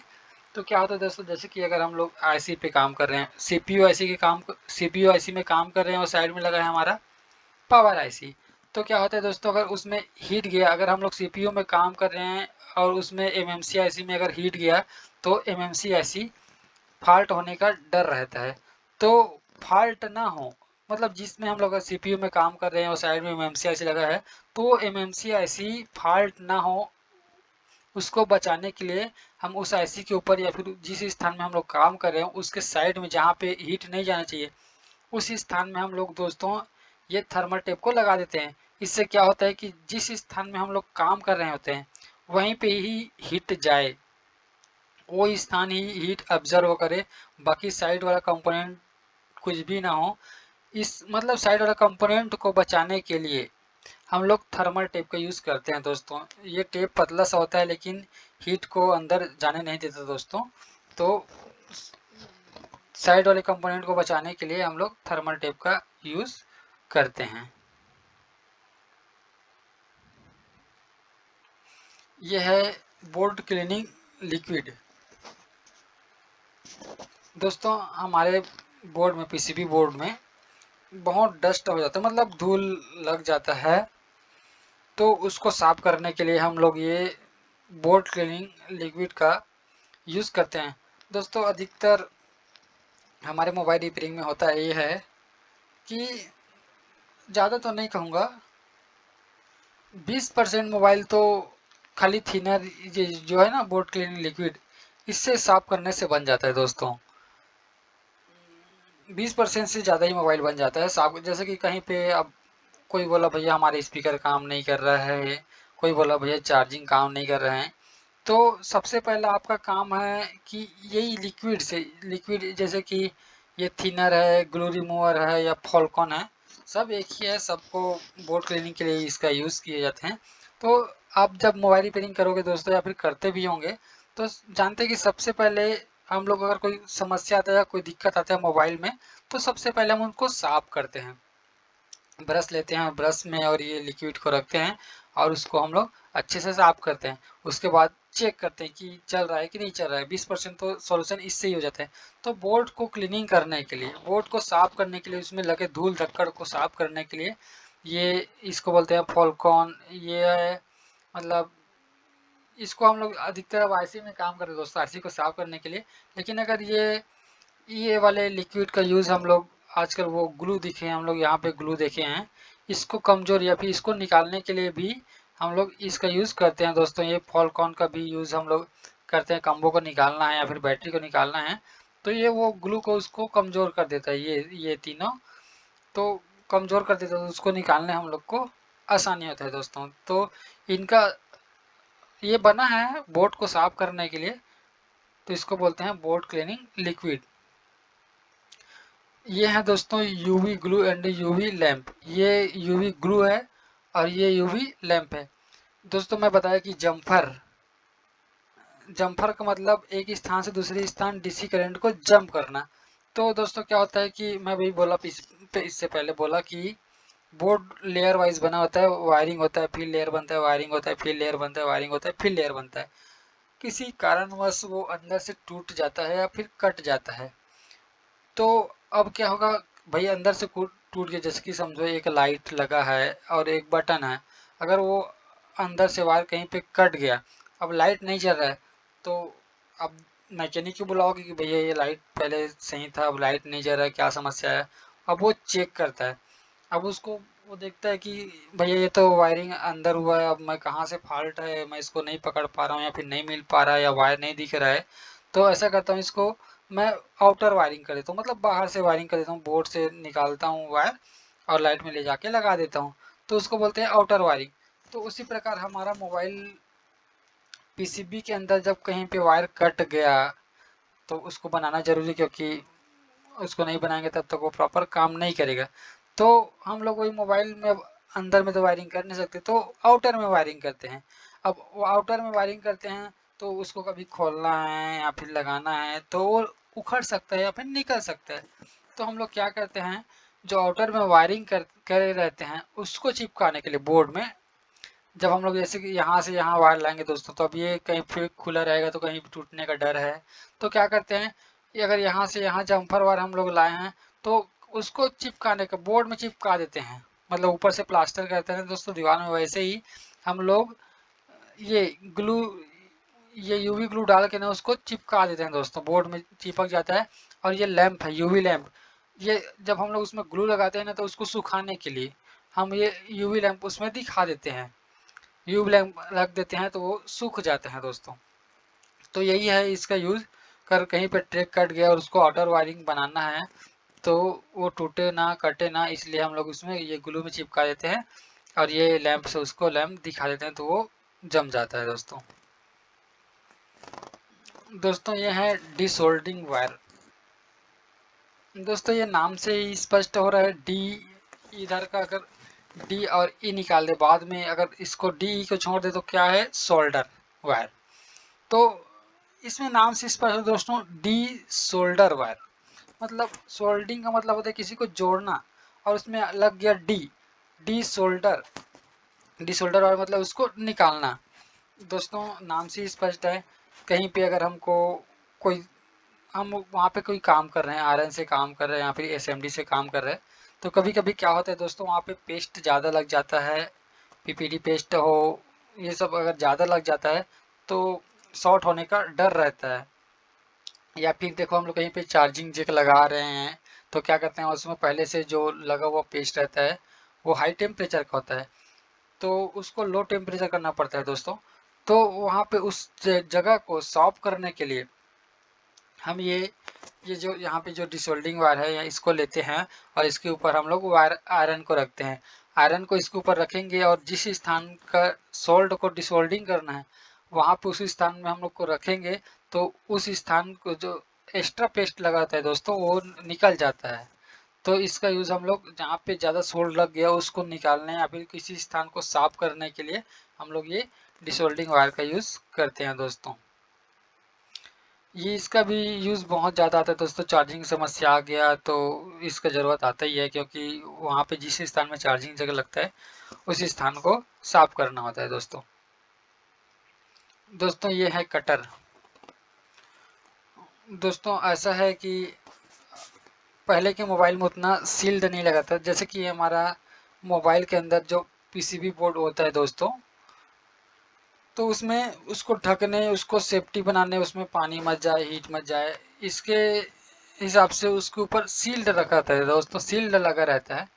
तो क्या होता है दोस्तों, जैसे कि अगर हम लोग आईसी पे काम कर रहे हैं, सीपीयू आईसी में काम कर रहे हैं और साइड में लगा है हमारा पावर आईसी। तो क्या होता है दोस्तों, अगर उसमें हीट गया, अगर हम लोग सीपीयू में काम कर रहे हैं और उसमें एमएमसी आईसी में अगर हीट गया तो एमएमसी आईसी फॉल्ट होने का डर रहता है। तो फॉल्ट ना हो, मतलब जिसमें हम लोग सीपीयू में काम कर रहे हैं और साइड में एमएमसी आईसी लगा है, तो एमएमसी आईसी फॉल्ट ना हो उसको बचाने के लिए हम उस आईसी के ऊपर या फिर जिस स्थान में हम लोग काम कर रहे हैं उसके साइड में जहाँ पे हीट नहीं जाना चाहिए उस स्थान में हम लोग दोस्तों ये थर्मल टेप को लगा देते हैं। इससे क्या होता है कि जिस स्थान में हम लोग काम कर रहे होते हैं वहीं पे ही हीट जाए, वो स्थान ही हीट ऑब्जर्व करे, बाकी साइड वाला कंपोनेंट कुछ भी ना हो। इस मतलब साइड वाला कंपोनेंट को बचाने के लिए हम लोग थर्मल टेप का यूज़ करते हैं दोस्तों। ये टेप पतला सा होता है लेकिन हीट को अंदर जाने नहीं देता दोस्तों। तो साइड वाले कंपोनेंट को बचाने के लिए हम लोग थर्मल टेप का यूज़ करते हैं। यह है बोर्ड क्लीनिंग लिक्विड। दोस्तों हमारे बोर्ड में, पीसीबी बोर्ड में बहुत डस्ट हो जाता है, मतलब धूल लग जाता है। तो उसको साफ करने के लिए हम लोग ये बोर्ड क्लीनिंग लिक्विड का यूज़ करते हैं। दोस्तों अधिकतर हमारे मोबाइल रिपेयरिंग में होता ये है कि ज़्यादा तो नहीं कहूँगा, 20% मोबाइल तो खाली थिनर जो है ना, बोर्ड क्लीनिंग लिक्विड, इससे साफ करने से बन जाता है दोस्तों। 20% से ज़्यादा ही मोबाइल बन जाता है साफ। जैसे कि कहीं पे अब कोई बोला भैया हमारे स्पीकर काम नहीं कर रहा है, कोई बोला भैया चार्जिंग काम नहीं कर रहे हैं, तो सबसे पहला आपका काम है कि यही लिक्विड से, लिक्विड जैसे कि ये थिनर है, ग्लू रिमूवर है या फॉलकॉन है, सब एक ही है, सबको बोर्ड क्लीनिंग के लिए इसका यूज़ किए जाते हैं। तो आप जब मोबाइल रिपेयरिंग करोगे दोस्तों, या फिर करते भी होंगे, तो जानते हैं कि सबसे पहले हम लोग अगर कोई समस्या आता है या कोई दिक्कत आता है मोबाइल में, तो सबसे पहले हम उनको साफ करते हैं। ब्रश लेते हैं, ब्रश में और ये लिक्विड को रखते हैं और उसको हम लोग अच्छे से साफ करते हैं। उसके बाद चेक करते हैं कि चल रहा है कि नहीं चल रहा है। 20% तो सॉल्यूशन इससे ही हो जाता है। तो बोर्ड को क्लीनिंग करने के लिए, बोर्ड को साफ करने के लिए, उसमें लगे धूल धक्कड़ को साफ करने के लिए, ये इसको बोलते हैं फॉलकॉन। ये है, मतलब इसको हम लोग अधिकतर अब आईसी में काम करते हैं दोस्तों, आईसी को साफ करने के लिए। लेकिन अगर ये वाले लिक्विड का यूज़ हम लोग आजकल, वो ग्लू दिखे हम लोग यहाँ पे ग्लू देखे हैं, इसको कमज़ोर या फिर इसको निकालने के लिए भी हम लोग इसका यूज़ करते हैं दोस्तों। ये फॉलकॉन का भी यूज़ हम लोग करते हैं, कम्बो को निकालना है या फिर बैटरी को निकालना है, तो ये वो ग्लू को उसको कमज़ोर कर देता है। ये तीनों तो कमज़ोर कर देता है, तो उसको निकालने हम लोग को आसानी होता है दोस्तों। तो इनका ये बना है बोर्ड को साफ करने के लिए, तो इसको बोलते हैं बोर्ड क्लीनिंग लिक्विड। ये है दोस्तों UV glue and UV lamp. ये यूवी ग्लू है और ये यूवी लैंप है। दोस्तों मैं बताया कि जम्फर, जम्फर का मतलब एक स्थान से दूसरे स्थान डीसी करंट को जंप करना। तो दोस्तों क्या होता है कि मैं भी बोला इससे पहले बोला कि बोर्ड लेयर वाइज बना होता है, वायरिंग होता है, फिर लेयर बनता है, वायरिंग होता है, फिर लेयर बनता है, वायरिंग होता है, फिर लेयर बनता है। किसी कारणवश वो अंदर से टूट जाता है या फिर कट जाता है, तो अब क्या होगा भाई, अंदर से टूट गया। जैसे कि समझो एक लाइट लगा है और एक बटन है, अगर वो अंदर से वायर कहीं पे कट गया, अब लाइट नहीं चल रहा है, तो अब मैकेनिक को बुलाओगे कि भैया ये लाइट पहले सही था, अब लाइट नहीं चल रहा है, क्या समस्या है। अब वो चेक करता है, अब उसको वो देखता है कि भैया ये तो वायरिंग अंदर हुआ है, अब मैं कहाँ से फॉल्ट है, मैं इसको नहीं पकड़ पा रहा हूँ या फिर नहीं मिल पा रहा है या वायर नहीं दिख रहा है। तो ऐसा करता हूँ, इसको मैं आउटर वायरिंग कर देता हूँ, मतलब बाहर से वायरिंग कर देता हूँ, बोर्ड से निकालता हूँ वायर और लाइट में ले जाके लगा देता हूँ। तो उसको बोलते हैं आउटर वायरिंग। तो उसी प्रकार हमारा मोबाइल पीसीबी के अंदर जब कहीं पे वायर कट गया, तो उसको बनाना जरूरी, क्योंकि उसको नहीं बनाएंगे तब तक वो प्रॉपर काम नहीं करेगा। तो हम लोग वही मोबाइल में अंदर में तो वायरिंग कर नहीं सकते, तो आउटर में वायरिंग करते हैं। अब वो आउटर में वायरिंग करते हैं, तो उसको कभी खोलना है या फिर लगाना है तो वो उखड़ सकता है या फिर निकल सकता है। तो हम लोग क्या करते हैं, जो आउटर में वायरिंग करे रहते हैं उसको चिपकाने के लिए बोर्ड में, जब हम लोग जैसे कि यहाँ से यहाँ वायर लाएंगे दोस्तों, तो अब ये कहीं पे खुला रहेगा तो कहीं टूटने का डर है। तो क्या करते हैं, ये अगर यहाँ से यहाँ जम्फर वायर हम लोग लाए हैं, तो उसको चिपकाने का बोर्ड में चिपका देते हैं, मतलब ऊपर से प्लास्टर करते हैं दोस्तों दीवार में। वैसे ही हम लोग ये ग्लू, ये यूवी ग्लू डाल के ना उसको चिपका देते हैं दोस्तों, बोर्ड में चिपक जाता है। और ये लैंप है, यूवी लैंप, ये जब हम लोग उसमें ग्लू लगाते हैं ना, तो उसको सुखाने के लिए हम ये यूवी लैंप उसमें दिखा देते हैं, यूवी लैंप रख देते हैं, तो वो सूख जाते हैं दोस्तों। तो यही है इसका यूज़। कर कहीं पे ट्रैक कट गया और उसको आउटर वायरिंग बनाना है, तो वो टूटे ना कटे ना, इसलिए हम लोग उसमें ये ग्लू में चिपका देते हैं और ये लैंप से उसको लैंप दिखा देते हैं, तो वो जम जाता है दोस्तों। दोस्तों ये है डिसोल्डिंग वायर। दोस्तों ये नाम से ही स्पष्ट हो रहा है, डी इधर का अगर डी और ई निकाल दे बाद में, अगर इसको डी ई को छोड़ दे तो क्या है, सोल्डर वायर। तो इसमें नाम से स्पष्ट है दोस्तों, डी सोल्डर वायर, मतलब सोल्डिंग का मतलब होता है किसी को जोड़ना, और उसमें लग गया de, desolder, desolder wire मतलब उसको निकालना। दोस्तों नाम से स्पष्ट है, कहीं पे अगर हमको कोई, हम वहाँ पे कोई काम कर रहे हैं, आयरन से काम कर रहे हैं या फिर एसएमडी से काम कर रहे हैं, तो कभी कभी क्या होता है दोस्तों, वहाँ पे पेस्ट ज़्यादा लग जाता है, पीपीडी पेस्ट हो, ये सब अगर ज़्यादा लग जाता है तो शॉर्ट होने का डर रहता है। या फिर देखो हम लोग कहीं पे चार्जिंग जैक लगा रहे हैं, तो क्या करते हैं, उसमें पहले से जो लगा हुआ पेस्ट रहता है वो हाई टेम्परेचर का होता है, तो उसको लो टेम्परेचर करना पड़ता है दोस्तों। तो वहाँ पे उस जगह को सॉफ्ट करने के लिए हम ये जो यहाँ पे जो डिसोल्डिंग वायर है, या इसको लेते हैं और इसके ऊपर हम लोग वायर आयरन को रखते हैं। आयरन को इसके ऊपर रखेंगे और जिस स्थान का सोल्ड को डिसोल्डिंग करना है वहाँ पे उस स्थान में हम लोग को रखेंगे, तो उस स्थान को जो एक्स्ट्रा पेस्ट लगाता है दोस्तों वो निकल जाता है। तो इसका यूज़ हम लोग जहाँ पे ज़्यादा सोल्ड लग गया उसको निकालने या फिर किसी स्थान को साफ करने के लिए हम लोग ये डिसोल्डिंग वायर का यूज़ करते हैं दोस्तों। ये इसका भी यूज़ बहुत ज़्यादा आता है दोस्तों, चार्जिंग समस्या आ गया तो इसका ज़रूरत आता ही है, क्योंकि वहाँ पे जिस स्थान में चार्जिंग जगह लगता है उस स्थान को साफ करना होता है दोस्तों। दोस्तों ये है कटर। दोस्तों ऐसा है कि पहले के मोबाइल में उतना सील्ड नहीं लगा था, जैसे कि हमारा मोबाइल के अंदर जो पीसीबी बोर्ड होता है दोस्तों, तो उसमें उसको ढकने, उसको सेफ्टी बनाने, उसमें पानी मत जाए, हीट मत जाए, इसके हिसाब से उसके ऊपर सील्ड रखा था दोस्तों, सील्ड लगा रहता है।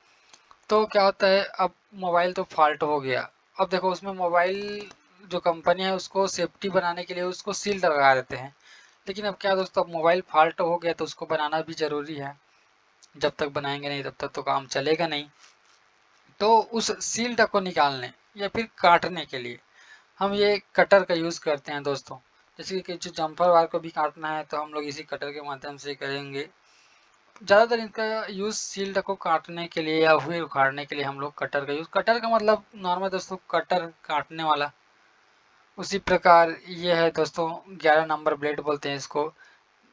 तो क्या होता है, अब मोबाइल तो फॉल्ट हो गया, अब देखो उसमें मोबाइल जो कंपनी है उसको सेफ्टी बनाने के लिए उसको सील्ड लगा देते हैं, लेकिन अब क्या दोस्तों, अब मोबाइल फॉल्ट हो गया तो उसको बनाना भी ज़रूरी है, जब तक बनाएंगे नहीं तब तक तो काम चलेगा नहीं। तो उस सील्ड को निकालने या फिर काटने के लिए हम ये कटर का यूज़ करते हैं दोस्तों। जैसे कि जो जम्पर वायर को भी काटना है तो हम लोग इसी कटर के माध्यम से करेंगे। ज़्यादातर इनका यूज़ सील्ड को काटने के लिए या फिर उखाड़ने के लिए हम लोग कटर का यूज़, कटर का मतलब नॉर्मल दोस्तों कटर काटने वाला, उसी प्रकार ये है दोस्तों 11 नंबर ब्लेड बोलते हैं इसको।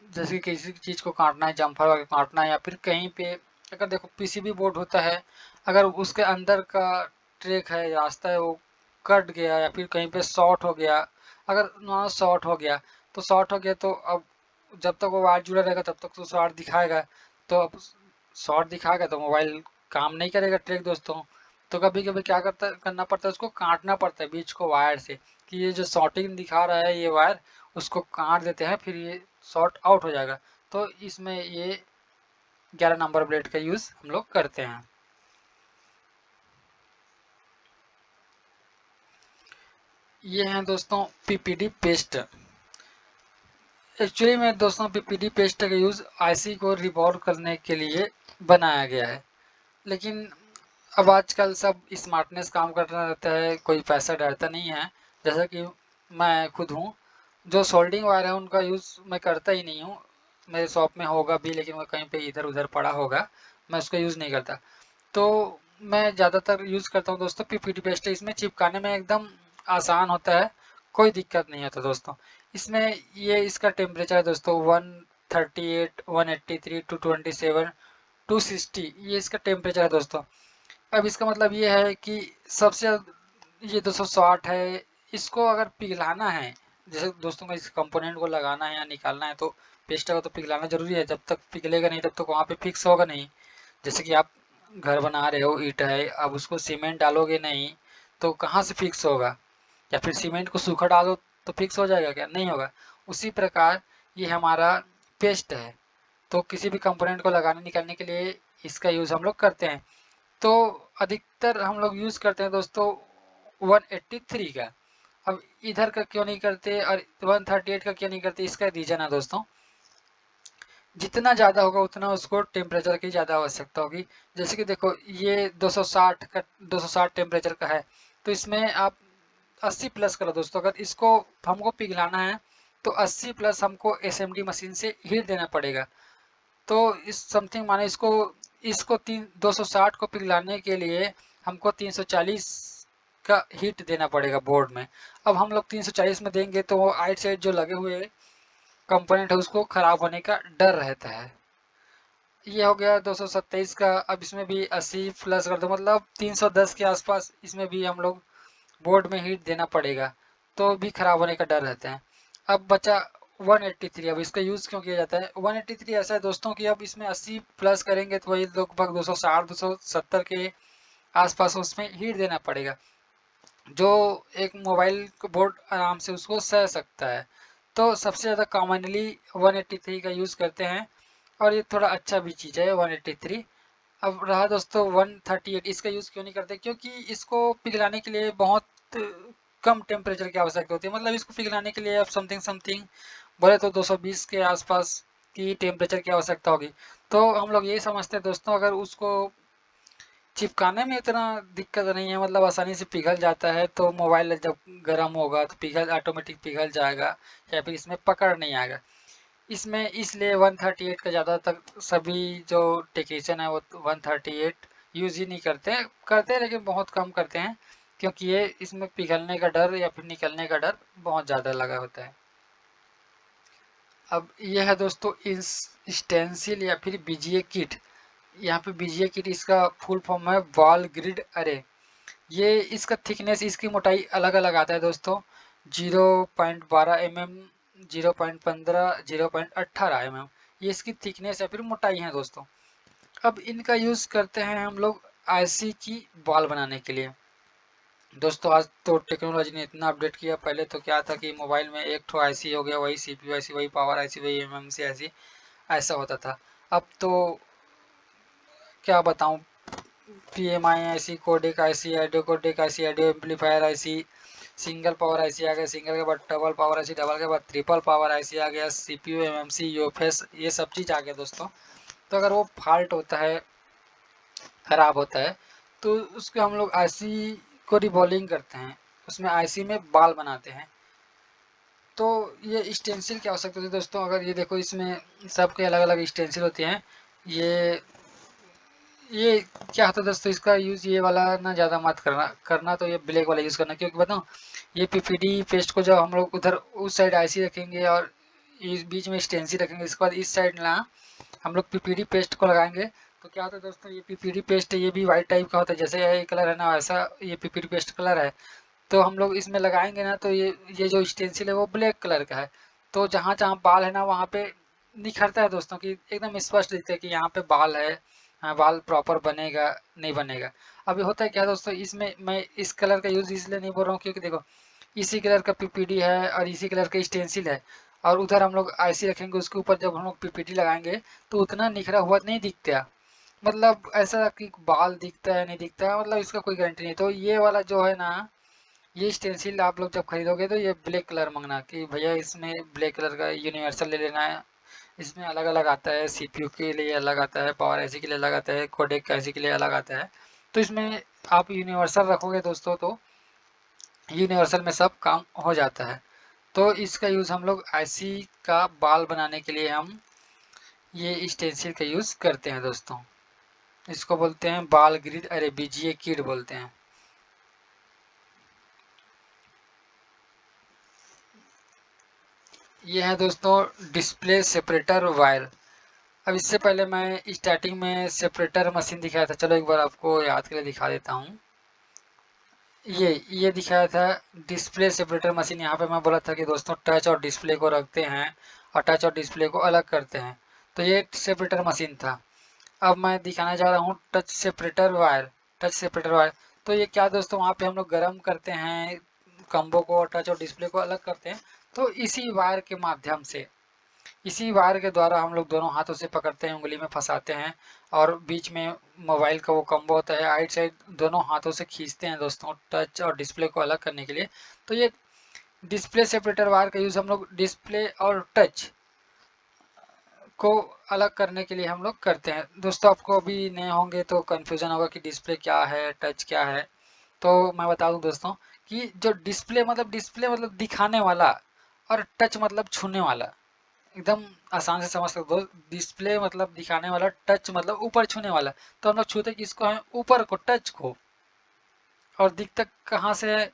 जैसे कि किसी चीज़ को काटना है, जम्पर वायर को काटना है, या फिर कहीं पे अगर देखो पीसीबी बोर्ड होता है, अगर उसके अंदर का ट्रैक है, रास्ता है, वो कट गया या फिर कहीं पे शॉर्ट हो गया, अगर नॉन शॉर्ट हो गया, तो शॉर्ट हो गया तो अब जब तक वो वायर जुड़ा रहेगा तब तक तो शॉर्ट दिखाएगा, तो अब शॉर्ट दिखाएगा तो मोबाइल काम नहीं करेगा ट्रैक दोस्तों। तो कभी कभी क्या करना पड़ता है, उसको काटना पड़ता है बीच को वायर से, कि ये जो शॉर्टिंग दिखा रहा है ये वायर, उसको काट देते हैं, फिर ये शॉर्ट आउट हो जाएगा। तो इसमें ये 11 नंबर ब्लेड का यूज़ हम लोग करते हैं। ये हैं दोस्तों पीपीडी पेस्ट। एक्चुअली में दोस्तों पीपीडी पेस्ट का यूज़ आईसी को रिवॉल्व करने के लिए बनाया गया है, लेकिन अब आजकल सब स्मार्टनेस काम करना रहता है, कोई पैसा डरता नहीं है। जैसा कि मैं खुद हूँ, जो सोल्डिंग वायर है उनका यूज़ मैं करता ही नहीं हूँ। मेरे शॉप में होगा भी लेकिन वो कहीं पे इधर उधर पड़ा होगा, मैं उसका यूज़ नहीं करता। तो मैं ज़्यादातर यूज़ करता हूँ दोस्तों पीपीटी पेस्ट। इसमें चिपकाने में एकदम आसान होता है, कोई दिक्कत नहीं होता दोस्तों। इसमें ये इसका टेम्परेचर है दोस्तों 138, 183, 227, 260, ये इसका टेम्परेचर है दोस्तों। अब इसका मतलब ये है कि सबसे ये 260 है, इसको अगर पिघलाना है, जैसे दोस्तों को इस कंपोनेंट को लगाना है या निकालना है तो पेस्ट को तो पिघलाना जरूरी है, जब तक पिघलेगा नहीं तब तक वहाँ पे फिक्स होगा नहीं। जैसे कि आप घर बना रहे हो, ईंट है, अब उसको सीमेंट डालोगे नहीं तो कहाँ से फिक्स होगा, या फिर सीमेंट को सूखा डालो तो फिक्स हो जाएगा क्या, नहीं होगा। उसी प्रकार ये हमारा पेस्ट है, तो किसी भी कंपोनेंट को लगाने निकालने के लिए इसका यूज़ हम लोग करते हैं। तो अधिकतर हम लोग यूज़ करते हैं दोस्तों 183 का। अब इधर का क्यों नहीं करते और 138 का क्यों नहीं करते, इसका रीज़न है दोस्तों, जितना ज़्यादा होगा उतना उसको टेम्परेचर की ज़्यादा आवश्यकता होगी। जैसे कि देखो ये 260 का, 260 टेम्परेचर का है, तो इसमें आप 80 प्लस करो दोस्तों। अगर इसको हमको पिघलाना है तो 80 प्लस हमको एसएमडी मशीन से हीट देना पड़ेगा। तो इस समथिंग माने इसको इसको 260 को पिघलाने के लिए हमको 340 का हीट देना पड़ेगा बोर्ड में। अब हम लोग 340 में देंगे तो वो आइट साइड जो लगे हुए कंपोनेंट है उसको खराब होने का डर रहता है। ये हो गया 227 का। अब इसमें भी 80 प्लस कर दो, मतलब 310 के आसपास इसमें भी हम लोग बोर्ड में हीट देना पड़ेगा, तो भी खराब होने का डर रहता है। अब बचा 183। अब इसका यूज़ क्यों किया जाता है? 183 ऐसा है दोस्तों कि अब इसमें 80 प्लस करेंगे तो वही लगभग 260 270 के आसपास उसमें हीट देना पड़ेगा, जो एक मोबाइल बोर्ड आराम से उसको सह सकता है। तो सबसे ज़्यादा कॉमनली 183 का यूज़ करते हैं, और ये थोड़ा अच्छा भी चीज़ है 183। अब रहा दोस्तों 138, इसका यूज़ क्यों नहीं करते? क्योंकि इसको पिघलाने के लिए बहुत कम टेम्परेचर की आवश्यकता होती है। मतलब इसको पिघलाने के लिए अब समथिंग समथिंग बोले तो 220 के आसपास की टेम्परेचर की आवश्यकता होगी। तो हम लोग यही समझते हैं दोस्तों, अगर उसको चिपकाने में इतना दिक्कत नहीं है, मतलब आसानी से पिघल जाता है, तो मोबाइल जब गर्म होगा तो पिघल ऑटोमेटिक पिघल जाएगा, या फिर इसमें पकड़ नहीं आएगा। इसमें इसलिए 138 का ज़्यादातर सभी जो टेक्नीशियन है वो 138 यूज़ ही नहीं करते, करते हैं लेकिन बहुत कम करते हैं, क्योंकि ये इसमें पिघलने का डर या फिर निकलने का डर बहुत ज़्यादा लगा होता है। अब यह है दोस्तों इस स्टेंसिल या फिर बीजीए किट। यहाँ पे बीजीए किट इसका फुल फॉर्म है वॉल ग्रिड अरे। ये इसका थिकनेस, इसकी मोटाई अलग अलग आता है दोस्तों। 0.12 mm, 0.15, 0.18 mm, ये इसकी थिकनेस या फिर मोटाई है दोस्तों। अब इनका यूज़ करते हैं हम लोग आईसी की बॉल बनाने के लिए। दोस्तों आज तो टेक्नोलॉजी ने इतना अपडेट किया, पहले तो क्या था कि मोबाइल में एक ठो आईसी हो गया, वही सीपीयू आईसी, वही पावर आईसी, वही एमएमसी आईसी, ऐसा होता था। अब तो क्या बताऊं, PMI IC, codec IC, audio codec IC, audio amplifier IC, single power IC आ गया, सिंगल के बाद डबल पावर आईसी, डबल के बाद ट्रिपल पावर आईसी आ गया, सीपीयू एमएमसी यूएफएस, ये सब चीज़ आ गया दोस्तों। तो अगर वो फॉल्ट होता है, खराब होता है, तो उसके हम लोग आईसी को रिबॉलिंग करते हैं, उसमें आईसी में बाल बनाते हैं। तो ये स्टेंसिल की आवश्यकता होती है दोस्तों। अगर ये देखो इसमें सबके अलग अलग स्टेंसिल होते हैं। ये क्या होता है दोस्तों, इसका यूज़ ये वाला ना ज़्यादा मत करना, करना तो ये ब्लैक वाला यूज़ करना, क्योंकि बताऊँ, ये पीपीडी पेस्ट को जब हम लोग उधर उस साइड आईसी रखेंगे और इस बीच में स्टेंसिल रखेंगे, इसके बाद इस साइड ना हम लोग पीपीडी पेस्ट को लगाएंगे, तो क्या होता है दोस्तों, ये पीपीडी पेस्ट ये भी वाइट टाइप का होता है, जैसे ये कलर है ना वैसा ये पीपीडी पेस्ट कलर है। तो हम लोग इसमें लगाएंगे ना तो ये जो स्टेंसिल है वो ब्लैक कलर का है। तो जहाँ जहाँ बाल है ना वहाँ पे निखरता है दोस्तों, कि एकदम स्पष्ट दिखता है कि यहाँ पे बाल है। हाँ, बाल प्रॉपर बनेगा नहीं बनेगा। अभी होता है क्या दोस्तों, इसमें मैं इस कलर का यूज़ इसलिए नहीं बोल रहा हूँ क्योंकि देखो इसी कलर का पीपीडी है और इसी कलर का स्टेंसिल है, और उधर हम लोग आईसी रखेंगे, उसके ऊपर जब हम लोग पीपीडी लगाएंगे तो उतना निखरा हुआ नहीं दिखता। मतलब ऐसा कि बाल दिखता है नहीं दिखता है, मतलब इसका कोई गारंटी नहीं। तो ये वाला जो है ना, ये स्टेंसिल आप लोग जब खरीदोगे तो ये ब्लैक कलर मंगना, कि भैया इसमें ब्लैक कलर का यूनिवर्सल ले लेना है। इसमें अलग अलग आता है, सीपीयू के लिए अलग आता है, पावर आईसी के लिए अलग आता है, कोडेक आईसी के लिए अलग आता है। तो इसमें आप यूनिवर्सल रखोगे दोस्तों तो यूनिवर्सल में सब काम हो जाता है। तो इसका यूज़ हम लोग आईसी का बाल बनाने के लिए हम ये स्टेंसिल का यूज़ करते हैं दोस्तों। इसको बोलते हैं बाल ग्रिड अरे, बीजीए किट बोलते हैं। ये है दोस्तों डिस्प्ले सेपरेटर वायर। अब इससे पहले मैं स्टार्टिंग में सेपरेटर मशीन दिखाया था, चलो एक बार आपको याद के लिए दिखा देता हूँ। ये दिखाया था डिस्प्ले सेपरेटर मशीन। यहाँ पे मैं बोला था कि दोस्तों टच और डिस्प्ले को रखते हैं और टच और डिस्प्ले को अलग करते हैं, तो ये सेपरेटर मशीन था। अब मैं दिखाना चाह रहा हूँ touch separator wire. Touch separator wire, तो ये क्या दोस्तों, वहाँ पे हम लोग गर्म करते हैं कम्बो को, टच और डिस्प्ले को अलग करते हैं। तो इसी वायर के माध्यम से, इसी वायर के द्वारा हम लोग दोनों हाथों से पकड़ते हैं, उंगली में फंसाते हैं, और बीच में मोबाइल का वो कम्बो होता है, आइट साइड दोनों हाथों से खींचते हैं दोस्तों टच और डिस्प्ले को अलग करने के लिए। तो ये डिस्प्ले सेपरेटर वायर का यूज़ हम लोग डिस्प्ले और टच को अलग करने के लिए हम लोग करते हैं दोस्तों। आपको अभी नए होंगे तो कन्फ्यूज़न होगा कि डिस्प्ले क्या है, टच क्या है। तो मैं बता दूं दोस्तों कि जो डिस्प्ले मतलब दिखाने वाला, और टच मतलब छूने वाला। एकदम आसान से समझ सकते हो, डिस्प्ले मतलब दिखाने वाला, टच मतलब ऊपर छूने वाला। तो हम लोग छूते किसको हैं, ऊपर को, टच को। और दिखता कहाँ से है,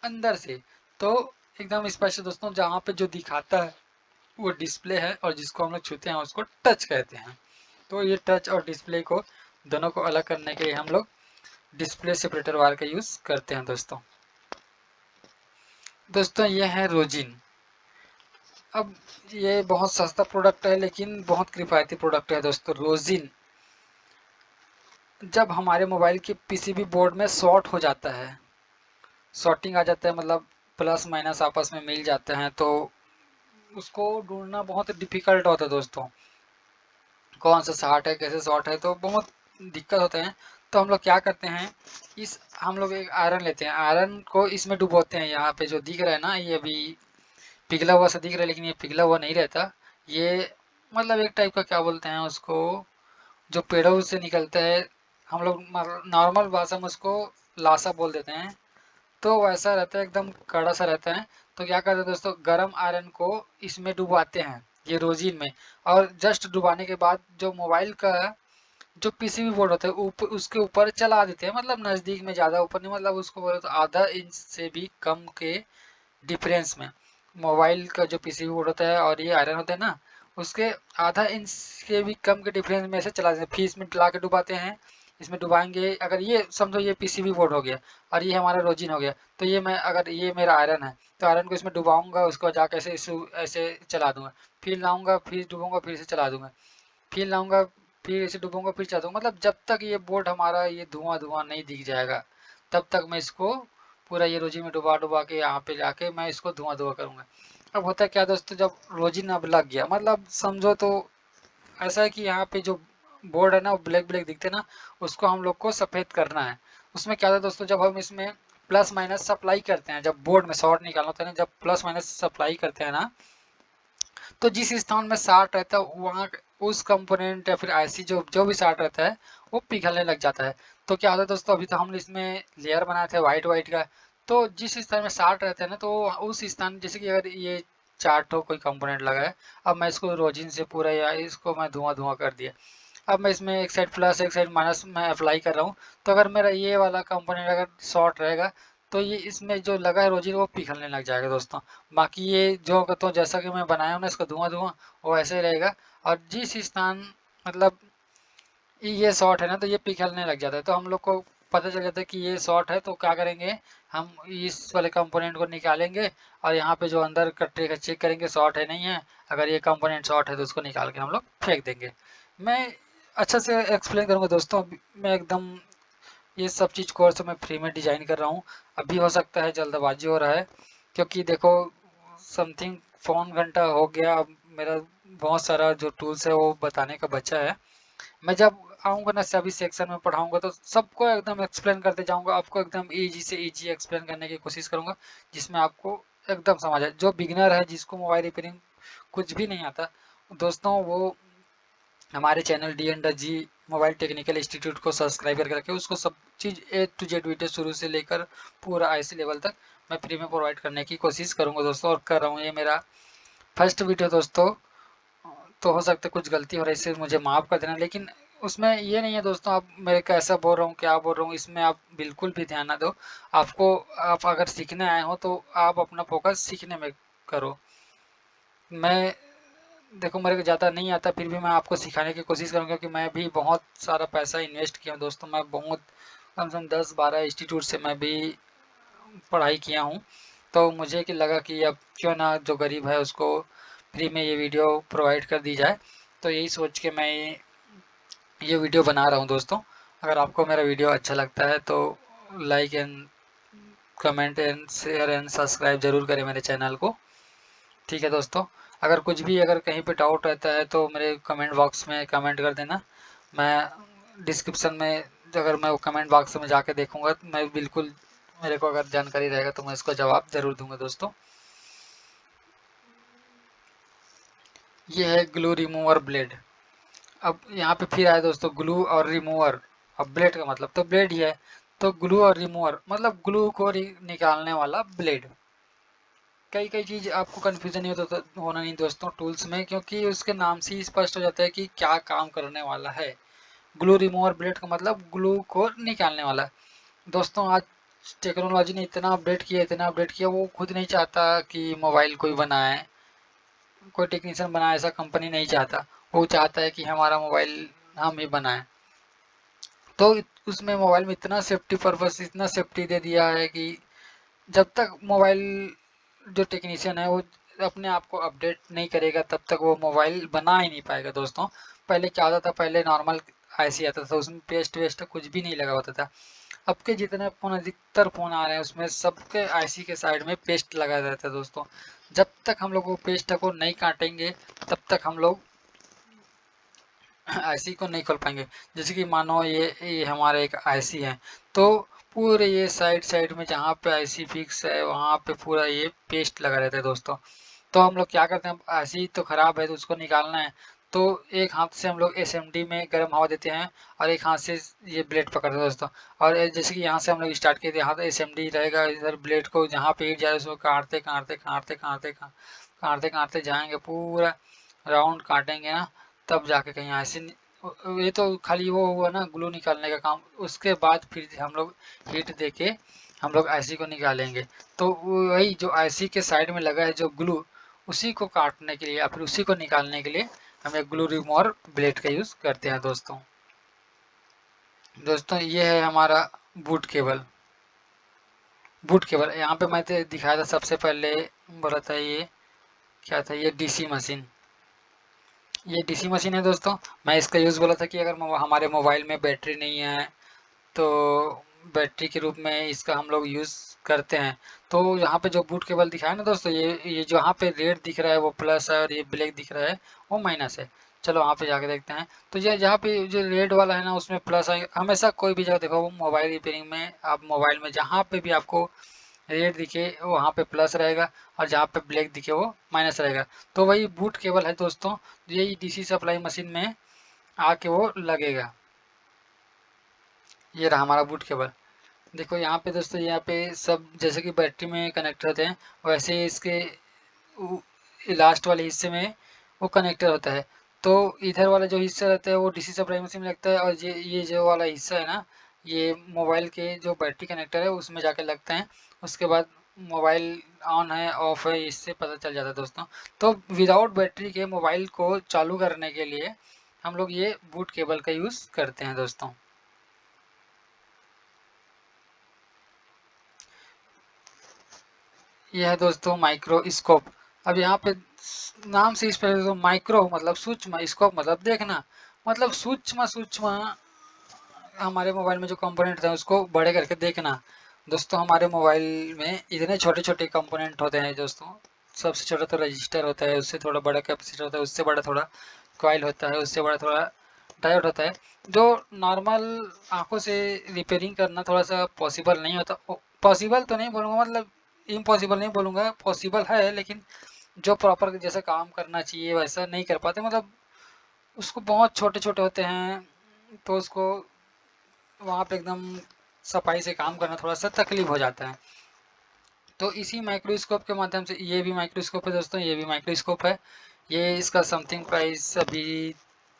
अंदर से। तो एकदम स्पष्ट दोस्तों, जहाँ पे जो दिखाता है वो डिस्प्ले है और जिसको हम लोग छूते हैं उसको टच कहते हैं। तो ये टच और डिस्प्ले को दोनों को अलग करने के लिए हम लोग डिस्प्ले सेपरेटर वायर का यूज करते हैं दोस्तों। दोस्तों ये है रोजिन। अब ये बहुत सस्ता प्रोडक्ट है लेकिन बहुत किफायती प्रोडक्ट है दोस्तों। रोजिन जब हमारे मोबाइल के पीसीबी बोर्ड में शॉर्ट हो जाता है, शॉर्टिंग आ जाता है, मतलब प्लस माइनस आपस में मिल जाते हैं, तो उसको ढूंढना बहुत डिफिकल्ट होता है दोस्तों। कौन सा शॉर्ट है, कैसे शॉर्ट है, तो बहुत दिक्कत होते हैं। तो हम लोग क्या करते हैं, इस हम लोग एक आयरन लेते हैं, आयरन को इसमें डुबोते हैं। यहाँ पे जो दिख रहा है ना, ये अभी पिघला हुआ सा दिख रहा है लेकिन ये पिघला हुआ नहीं रहता। ये मतलब एक टाइप का क्या बोलते हैं उसको, जो पेड़ों से निकलता है, हम लोग नॉर्मल भाषा में उसको लाशा बोल देते हैं। तो वैसा रहता है, एकदम कड़ा सा रहता है। तो क्या करते हैं दोस्तों, गरम आयरन को इसमें डुबाते हैं, ये रोजिन में। और जस्ट डुबाने के बाद जो मोबाइल का जो पीसीबी बोर्ड होता है ऊपर, उसके ऊपर चला देते हैं, मतलब नज़दीक में, ज़्यादा ऊपर नहीं, मतलब उसको बोले तो आधा इंच से भी कम के डिफरेंस में मोबाइल का जो पीसीबी बोर्ड होता है और ये आयरन होता है ना, उसके आधा इंच के भी कम के डिफरेंस में से चला देते हैं। फिर इसमें ला के डुबाते हैं। इसमें डुबाएंगे, अगर ये समझो ये पीसीबी बोर्ड हो गया और ये हमारा रोजिन हो गया, तो ये मैं, अगर ये मेरा आयरन है तो आयरन को इसमें डुबाऊंगा, उसको जाकर ऐसे ऐसे चला दूंगा, फिर लाऊंगा, फिर डुबूंगा, फिर से चला दूंगा, फिर लाऊंगा, फिर इसे डुबूंगा, फिर चला दूंगा। मतलब जब तक ये बोर्ड हमारा ये धुआं धुआं नहीं दिख जाएगा, तब तक मैं इसको पूरा ये रोजिन में डुबा डुबा के यहाँ पे जाके मैं इसको धुआं धुआं करूंगा। अब होता है क्या दोस्तों, जब रोजिन अब लग गया, मतलब समझो तो ऐसा है कि यहाँ पे जो बोर्ड है ना वो ब्लैक ब्लैक दिखते हैं ना, उसको हम लोग को सफ़ेद करना है। उसमें क्या था दोस्तों, जब हम इसमें प्लस माइनस सप्लाई करते हैं, जब बोर्ड में शॉर्ट निकालना होता है ना, जब प्लस माइनस सप्लाई करते हैं ना, तो जिस स्थान में शार्ट रहता है वहाँ उस कंपोनेंट या फिर आईसी जो जो भी शार्ट रहता है वो पिघलने लग जाता है। तो क्या होता है दोस्तों, अभी तो हम इसमें लेयर बनाए थे वाइट वाइट का, तो जिस स्थान में शार्ट रहता है ना, तो उस स्थान, जैसे कि अगर ये चार ठो कोई कंपोनेंट लगा है, अब मैं इसको रोजिन से पूरा या इसको मैं धुआं धुआं कर दिया, अब मैं इसमें एक साइड प्लस एक साइड माइनस मैं अप्लाई कर रहा हूँ, तो अगर मेरा ये वाला कंपोनेंट अगर शॉर्ट रहेगा, तो ये इसमें जो लगा है रोजिन वो पिघलने लग जाएगा दोस्तों। बाकी ये जो कहता हूँ, जैसा कि मैं बनाया हूँ ना इसका धुआं धुआं, वो ऐसे ही रहेगा। और जिस स्थान, मतलब ये शॉर्ट है ना, तो ये पिघलने लग जाता है। तो हम लोग को पता चल जाता है कि ये शॉर्ट है, तो क्या करेंगे, हम इस वाले कंपोनेंट को निकालेंगे और यहाँ पे जो अंदर कट्टे का चेक करेंगे शॉर्ट है नहीं है। अगर ये कंपोनेंट शॉर्ट है तो उसको निकाल के हम लोग फेंक देंगे। मैं अच्छा से एक्सप्लेन करूँगा दोस्तों। मैं एकदम ये सब चीज़ कोर्स मैं फ्री में डिजाइन कर रहा हूँ। अभी हो सकता है जल्दबाजी हो रहा है, क्योंकि देखो समथिंग पौन घंटा हो गया, अब मेरा बहुत सारा जो टूल्स है वो बताने का बचा है। मैं जब आऊँगा ना सभी सेक्शन में पढ़ाऊँगा तो सबको एकदम एक्सप्लेन करते जाऊँगा, आपको एकदम ईजी से ईजी एक्सप्लेन करने की कोशिश करूँगा, जिसमें आपको एकदम समझ आए। जो बिगनर है, जिसको मोबाइल रिपेयरिंग कुछ भी नहीं आता दोस्तों, वो हमारे channel D and G mobile technical institute को सब्सक्राइब करके रखे, उसको सब चीज़ ए टू जेड वीडियो शुरू से लेकर पूरा आईसी लेवल तक मैं फ्री में प्रोवाइड करने की कोशिश करूँगा दोस्तों, और कर रहा हूँ। ये मेरा फर्स्ट वीडियो दोस्तों, तो हो सकता है कुछ गलती हो रही है, इसे मुझे माफ़ कर देना। लेकिन उसमें ये नहीं है दोस्तों आप मेरे कैसा बोल रहा हूँ, क्या बोल रहा हूँ, इसमें आप बिल्कुल भी ध्यान ना दो। आपको, आप अगर सीखने आए हो तो आप अपना फोकस सीखने में करो। मैं, देखो मेरे को ज़्यादा नहीं आता, फिर भी मैं आपको सिखाने की कोशिश करूँगा, क्योंकि मैं भी बहुत सारा पैसा इन्वेस्ट किया हूँ दोस्तों। मैं बहुत कम से कम 10-12 इंस्टीट्यूट से मैं भी पढ़ाई किया हूँ। तो मुझे कि लगा कि अब क्यों ना जो गरीब है उसको फ्री में ये वीडियो प्रोवाइड कर दी जाए। तो यही सोच के मैं ये वीडियो बना रहा हूँ दोस्तों। अगर आपको मेरा वीडियो अच्छा लगता है तो like and comment and share and subscribe ज़रूर करें मेरे चैनल को। ठीक है दोस्तों, अगर कुछ भी, अगर कहीं पे डाउट रहता है तो मेरे कमेंट बॉक्स में कमेंट कर देना। मैं डिस्क्रिप्शन में, अगर मैं वो कमेंट बॉक्स में जाके देखूंगा, मैं बिल्कुल, मेरे को अगर जानकारी रहेगा तो मैं इसको जवाब ज़रूर दूंगा दोस्तों। ये है ग्लू रिमूवर ब्लेड। अब यहाँ पे फिर आया दोस्तों ग्लू और रिमूवर। अब ब्लेड का मतलब तो ब्लेड ही है, तो ग्लू और रिमूवर मतलब ग्लू को निकालने वाला ब्लेड। कई कई चीज़ आपको कन्फ्यूजन नहीं होता, तो होना नहीं दोस्तों टूल्स में, क्योंकि उसके नाम से ही स्पष्ट हो जाता है कि क्या काम करने वाला है। ग्लू रिमूवर ब्लेड का मतलब ग्लू को निकालने वाला। दोस्तों आज टेक्नोलॉजी ने इतना अपडेट किया, वो खुद नहीं चाहता कि मोबाइल कोई बनाए, कोई टेक्नीशियन बनाए, ऐसा कंपनी नहीं चाहता। वो चाहता है कि हमारा मोबाइल हम ही बनाएं। तो उसमें मोबाइल में इतना सेफ्टी पर्पस, इतना सेफ्टी दे दिया है कि जब तक मोबाइल जो टेक्नीशियन है वो अपने आप को अपडेट नहीं करेगा तब तक वो मोबाइल बना ही नहीं पाएगा दोस्तों। पहले क्या होता था, पहले नॉर्मल आईसी आता था, उसमें पेस्ट वेस्ट कुछ भी नहीं लगा होता था। अब के जितने फोन, अधिकतर फोन आ रहे हैं उसमें सबके आईसी के साइड में पेस्ट लगा रहता है दोस्तों। जब तक हम लोग वो पेस्ट को नहीं काटेंगे तब तक हम लोग आईसी को नहीं खोल पाएंगे। जैसे कि मानो ये हमारा एक आईसी है, तो पूरे ये साइड साइड में जहाँ पे आईसी फिक्स है वहाँ पे पूरा ये पेस्ट लगा रहता है दोस्तों। तो हम लोग क्या करते हैं, आईसी तो खराब है तो उसको निकालना है, तो एक हाथ से हम लोग एसएमडी में गर्म हवा देते हैं और एक हाथ से ये ब्लेड पकड़ते हैं दोस्तों। और जैसे कि यहाँ से हम लोग स्टार्ट किए थे, यहाँ एसएमडी रहेगा, इधर ब्लेड को जहाँ पे हीट जा रहा है उसको काटते काटते काटते काटते काटते काटते जाएंगे, पूरा राउंड काटेंगे ना, तब जाके कहीं ऐसे। ये तो खाली वो हुआ ना ग्लू निकालने का काम, उसके बाद फिर हम लोग हीट देके हम लोग आईसी को निकालेंगे। तो वही जो आईसी के साइड में लगा है जो ग्लू, उसी को काटने के लिए या फिर उसी को निकालने के लिए हम एक ग्लू रिमूवर ब्लेड का यूज करते हैं दोस्तों। दोस्तों ये है हमारा बूट केबल। बूट केबल यहाँ पे मैं दिखाया था सबसे पहले, बोला था ये क्या था, ये डीसी मशीन। ये डीसी मशीन है दोस्तों। मैं इसका यूज़ बोला था कि अगर हमारे मोबाइल में बैटरी नहीं है तो बैटरी के रूप में इसका हम लोग यूज़ करते हैं। तो यहाँ पे जो बूट केबल दिखाया ना दोस्तों, ये जो यहाँ पे रेड दिख रहा है वो प्लस है और ये ब्लैक दिख रहा है वो माइनस है। चलो वहाँ पे जाके देखते हैं। तो ये जहाँ पे जो रेड वाला है ना उसमें प्लस है। हमेशा कोई भी जगह देखो, वो मोबाइल रिपेयरिंग में आप मोबाइल में जहाँ पे भी आपको रेड दिखे वहाँ पे प्लस रहेगा और जहाँ पे ब्लैक दिखे वो माइनस रहेगा। तो वही बूट केबल है दोस्तों, यही डीसी सप्लाई मशीन में आके वो लगेगा। ये रहा हमारा बूट केबल। देखो यहाँ पे दोस्तों, यहाँ पे सब जैसे कि बैटरी में कनेक्ट होते हैं वैसे ही इसके लास्ट वाले हिस्से में वो कनेक्टर होता है। तो इधर वाला जो हिस्सा रहता है वो डीसी सप्लाई मशीन में लगता है, और ये जो वाला हिस्सा है ना, ये मोबाइल के जो बैटरी कनेक्टर है उसमें जाके लगता है। उसके बाद मोबाइल ऑन है ऑफ है इससे पता चल जाता है दोस्तों। तो विदाउट बैटरी के मोबाइल को चालू करने के लिए हम लोग ये बूट केबल का यूज़ करते हैं दोस्तों। यह है दोस्तों माइक्रोस्कोप। अब यहाँ पे नाम से इस पर तो माइक्रो मतलब सूक्ष्म, स्कोप मतलब देखना, मतलब सूक्ष्म सूक्ष्म हमारे मोबाइल में जो कंपोनेंट है उसको बड़े करके देखना। दोस्तों हमारे मोबाइल में इतने छोटे छोटे कंपोनेंट होते हैं दोस्तों। सबसे छोटा तो रजिस्टर होता है, उससे थोड़ा बड़ा कैपेसिटर होता है, उससे बड़ा थोड़ा कॉइल होता है, उससे बड़ा थोड़ा डायोड होता है। जो नॉर्मल आंखों से रिपेयरिंग करना थोड़ा सा पॉसिबल नहीं होता। पॉसिबल तो नहीं बोलूँगा, मतलब इम्पॉसिबल नहीं बोलूँगा, पॉसिबल है, लेकिन जो प्रॉपर जैसे काम करना चाहिए वैसा नहीं कर पाते, मतलब उसको बहुत छोटे छोटे होते हैं। तो उसको वहाँ पे एकदम सफाई से काम करना थोड़ा सा तकलीफ हो जाता है। तो इसी माइक्रोस्कोप के माध्यम से, ये भी माइक्रोस्कोप है दोस्तों, ये भी माइक्रोस्कोप है। ये इसका समथिंग प्राइस अभी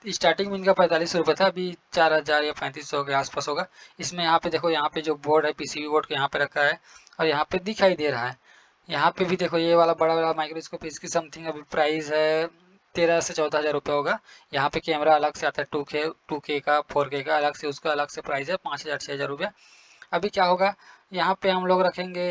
स्टार्टिंग में इनका 45 रुपये था, अभी 4000 या 3500 के आसपास होगा। इसमें यहाँ पे देखो, यहाँ पे जो बोर्ड है पीसीबी बोर्ड के यहाँ पे रखा है और यहाँ पे दिखाई दे रहा है। यहाँ पे भी देखो ये वाला बड़ा वाला माइक्रोस्कोप, इसकी समथिंग अभी प्राइस है 13 से 14 हज़ार रुपये होगा। यहाँ पे कैमरा अलग से आता है, 2K का 4K का अलग से, उसका अलग से प्राइस है 5000 6 हज़ार रुपये। अभी क्या होगा, यहाँ पे हम लोग रखेंगे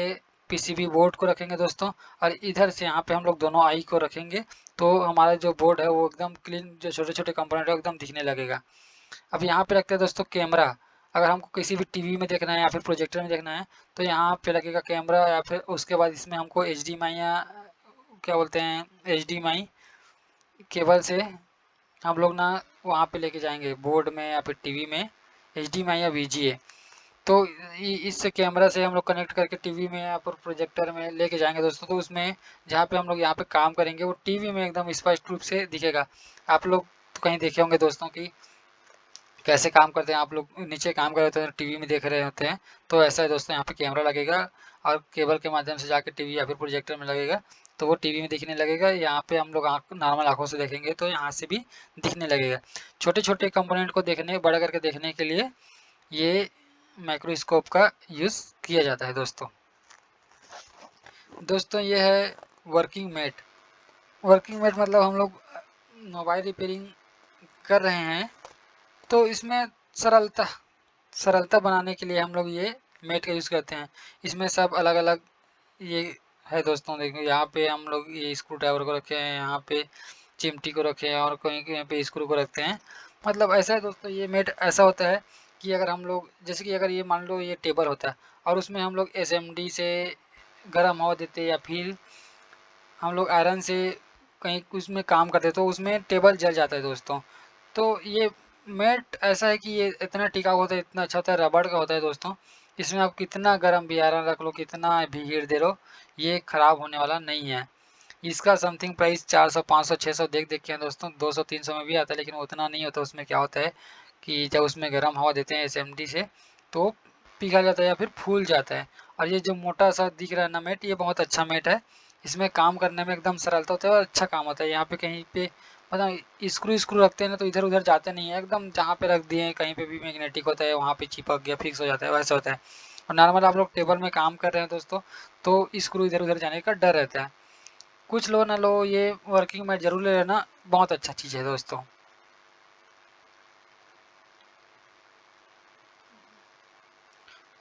पीसीबी बोर्ड को रखेंगे दोस्तों, और इधर से यहाँ पे हम लोग दोनों आई को रखेंगे। तो हमारा जो बोर्ड है वो एकदम क्लीन, जो छोटे छोटे कंपोनेंट है एकदम दिखने लगेगा। अब यहाँ पे रखते हैं दोस्तों कैमरा। अगर हमको किसी भी टीवी में देखना है या फिर प्रोजेक्टर में देखना है तो यहाँ पे लगेगा कैमरा, या फिर उसके बाद इसमें हमको एच डी माई या क्या बोलते हैं एच डी माई केबल से हम लोग ना वहाँ पे लेके जाएंगे बोर्ड में या फिर टीवी में, एच डी माई या वीजीए। तो इस कैमरा से हम लोग कनेक्ट करके टीवी में या फिर प्रोजेक्टर में लेके जाएंगे दोस्तों। तो उसमें जहाँ पे हम लोग यहाँ पे काम करेंगे वो टीवी में एकदम स्पष्ट रूप से दिखेगा। आप लोग तो कहीं देखे होंगे दोस्तों कि कैसे काम करते हैं, आप लोग नीचे काम कर रहे होते हैं टीवी में देख रहे होते हैं। तो ऐसा है दोस्तों, यहाँ पे कैमरा लगेगा और केबल के माध्यम से जाके टीवी या फिर प्रोजेक्टर में लगेगा, तो वो टीवी में दिखने लगेगा। यहाँ पे हम लोग आँख नॉर्मल आँखों से देखेंगे तो यहाँ से भी दिखने लगेगा। छोटे छोटे कंपोनेंट को देखने बड़ा करके देखने के लिए ये माइक्रोस्कोप का यूज़ किया जाता है दोस्तों। दोस्तों ये है वर्किंग मेट। वर्किंग मेट मतलब हम लोग मोबाइल रिपेयरिंग कर रहे हैं तो इसमें सरलता सरलता बनाने के लिए हम लोग ये मेट का यूज़ करते हैं। इसमें सब अलग अलग ये है दोस्तों। देखो यहाँ पे हम लोग ये स्क्रू ड्राइवर को रखे हैं, यहाँ पे चिमटी को रखे हैं और कहीं कहीं पे स्क्रू को रखते हैं। मतलब ऐसा है दोस्तों, ये मेट ऐसा होता है कि अगर हम लोग जैसे कि अगर ये मान लो ये टेबल होता है और उसमें हम लोग एसएमडी से गर्म हवा देते या फिर हम लोग आयरन से कहीं उसमें काम करते तो उसमें टेबल जल जाता है दोस्तों। तो ये मेट ऐसा है कि ये इतना टिकाऊ होता है, इतना अच्छा होता है, रबड़ का होता है दोस्तों। इसमें आप कितना गर्म भी आयरन रख लो, कितना भी हीट दे लो, ये खराब होने वाला नहीं है। इसका समथिंग प्राइस 400 500 600 देख देख के हैं दोस्तों, 200 300 में भी आता है, लेकिन उतना नहीं होता। उसमें क्या होता है कि जब उसमें गर्म हवा देते हैं एसएमडी से तो पिघल जाता है या फिर फूल जाता है। और ये जो मोटा सा दिख रहा है ना मेट, ये बहुत अच्छा मेट है। इसमें काम करने में एकदम सरलता होता है और अच्छा काम होता है। यहाँ पे कहीं पे मतलब स्क्रू स्क्रू रखते हैं ना तो इधर उधर जाते नहीं है, एकदम जहाँ पे रख दिए कहीं पे भी मैग्नेटिक होता है, वहाँ पे चिपक गया फिक्स हो जाता है, वैसा होता है। और नॉर्मल आप लोग टेबल में काम कर रहे हैं दोस्तों तो स्क्रू इधर उधर जाने का डर रहता है। कुछ लो ना लो, ये वर्किंग मेट जरूर ले लेना, बहुत अच्छा चीज़ है दोस्तों।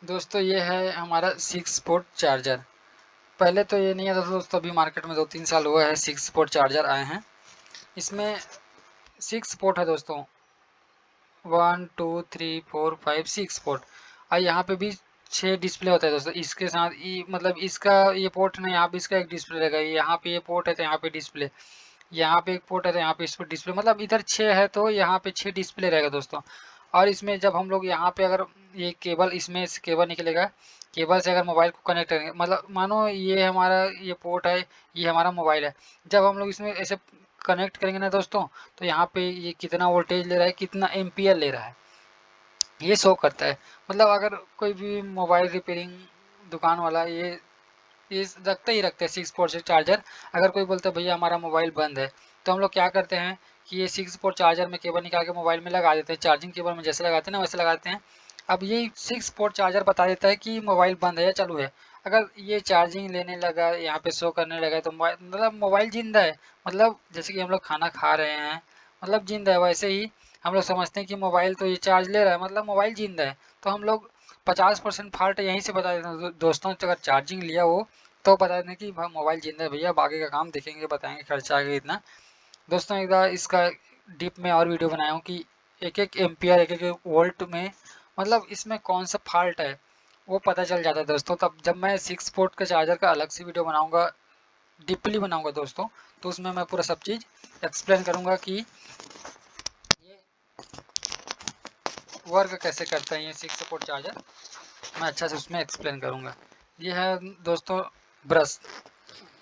दोस्तों ये है हमारा 6 पोर्ट चार्जर। पहले तो ये नहीं आता था दोस्तों, अभी मार्केट में 2 3 साल हुआ है 6 पोर्ट चार्जर आए हैं। इसमें 6 पोर्ट है दोस्तों, 1 2 3 4 5 6 पोर्ट। और यहाँ पे भी 6 डिस्प्ले होता है दोस्तों। इसके साथ मतलब इसका ये पोर्ट ना, यहाँ पे इसका एक डिस्प्ले रहेगा, यहाँ पे ये पोर्ट है तो यहाँ पे डिस्प्ले, यहाँ पे एक पोर्ट है तो यहाँ पे इस पर डिस्प्ले, मतलब इधर 6 है तो यहाँ पे 6 डिस्प्ले रहेगा दोस्तों। और इसमें जब हम लोग यहाँ पे अगर ये केबल, इसमें से केबल निकलेगा, केबल से अगर मोबाइल को कनेक्ट करेंगे, मतलब मानो ये हमारा ये पोर्ट है, ये हमारा मोबाइल है। जब हम लोग इसमें ऐसे कनेक्ट करेंगे ना दोस्तों तो यहाँ पे ये कितना वोल्टेज ले रहा है, कितना एम्पियर ले रहा है, ये शो करता है। मतलब अगर कोई भी मोबाइल रिपेयरिंग दुकान वाला ये रखते ही रखते हैं 6 पोर्ट से चार्जर। अगर कोई बोलता है भैया हमारा मोबाइल बंद है तो हम लोग क्या करते हैं कि ये 6 पोर्ट चार्जर में केबल निकाल के मोबाइल में लगा देते हैं, चार्जिंग केबल में जैसे लगाते हैं ना वैसे लगाते हैं। अब ये 6 पोर्ट चार्जर बता देता है कि मोबाइल बंद है या चालू है। अगर ये चार्जिंग लेने लगा, यहाँ पे शो करने लगा तो मोबाइल मतलब मोबाइल जिंदा है। मतलब जैसे कि हम लोग खाना खा रहे हैं, मतलब जिंदा है, वैसे ही हम लोग समझते हैं कि मोबाइल तो ये चार्ज ले रहा है मतलब मोबाइल जिंदा है। तो हम लोग 50% फॉल्ट यहीं से बता देते हैं दोस्तों। अगर चार्जिंग लिया हो तो बता दें कि भाई मोबाइल जिंदा है भैया, बाकी का काम देखेंगे, बताएंगे खर्चा आगे इतना। दोस्तों एक बार इसका डीप में और वीडियो बनाया हूँ कि एक एक एम्पियर एक एक वोल्ट में मतलब इसमें कौन सा फॉल्ट है वो पता चल जाता है दोस्तों। तब जब मैं 6 पोर्ट का चार्जर का अलग से वीडियो बनाऊंगा, डीपली बनाऊंगा दोस्तों, तो उसमें मैं पूरा सब चीज़ एक्सप्लेन करूंगा कि ये वर्क कैसे करता है ये 6 पोर्ट चार्जर, मैं अच्छा से उसमें एक्सप्लेन करूंगा। ये है दोस्तों ब्रश।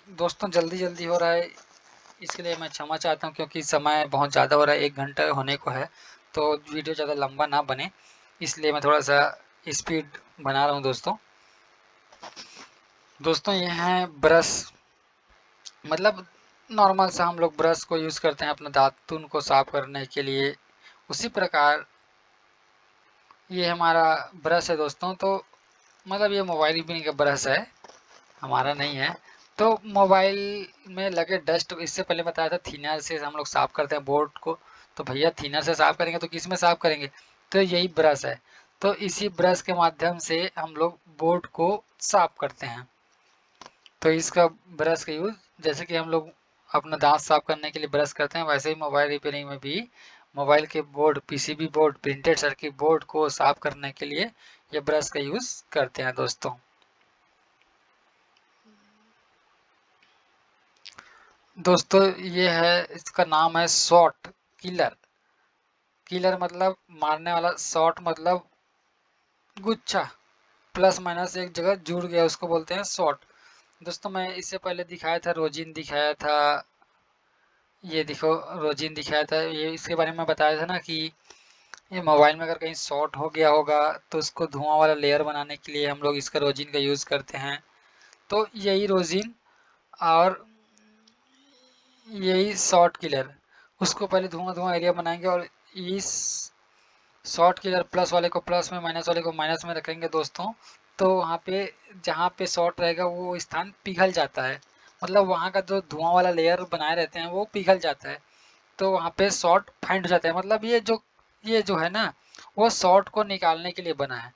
दोस्तों जल्दी जल्दी हो रहा है इसके लिए मैं क्षमा चाहता हूँ, क्योंकि समय बहुत ज़्यादा हो रहा है, 1 घंटा होने को है तो वीडियो ज़्यादा लंबा ना बने, इसलिए मैं थोड़ा सा स्पीड बना रहा हूँ दोस्तों। दोस्तों ये है ब्रश। मतलब नॉर्मल सा हम लोग ब्रश को यूज़ करते हैं अपने दातुन को साफ करने के लिए, उसी प्रकार ये हमारा ब्रश है दोस्तों। तो मतलब ये मोबाइल रिपेयरिंग का ब्रश है, हमारा नहीं है। तो मोबाइल में लगे डस्ट, इससे पहले बताया था थिनर से हम लोग साफ करते हैं बोर्ड को। तो भैया थिनर से साफ करेंगे तो किस में साफ करेंगे, तो यही ब्रश है। तो इसी ब्रश के माध्यम से हम लोग बोर्ड को साफ करते हैं। तो इसका ब्रश का यूज़ जैसे कि हम लोग अपना दांत साफ करने के लिए ब्रश करते हैं, वैसे ही मोबाइल रिपेयरिंग में भी मोबाइल के board, PCB board, printed circuit board को साफ करने के लिए ये ब्रश का यूज़ करते हैं दोस्तों। दोस्तों ये है, इसका नाम है शॉट किलर। किलर मतलब मारने वाला, शॉट मतलब गुच्छा, प्लस माइनस एक जगह जुड़ गया उसको बोलते हैं शॉट। दोस्तों मैं इससे पहले दिखाया था रोजिन, दिखाया था ये देखो रोजिन दिखाया था, ये इसके बारे में बताया था ना कि ये मोबाइल में अगर कहीं शॉर्ट हो गया होगा तो उसको धुआं वाला लेयर बनाने के लिए हम लोग इसका रोजिन का यूज़ करते हैं। तो यही रोजिन और यही शॉर्ट किलर, उसको पहले धुआं धुआं एरिया बनाएंगे और इस शॉर्ट की अगर प्लस वाले को प्लस में, माइनस वाले को माइनस में रखेंगे दोस्तों, तो वहाँ पे जहाँ पे शॉर्ट रहेगा वो स्थान पिघल जाता है, मतलब वहाँ का जो धुआं वाला लेयर बनाए रहते हैं वो पिघल जाता है, तो वहाँ पे शॉर्ट फाइंड हो जाता है। मतलब ये जो है ना, वो शॉर्ट को निकालने के लिए बना है,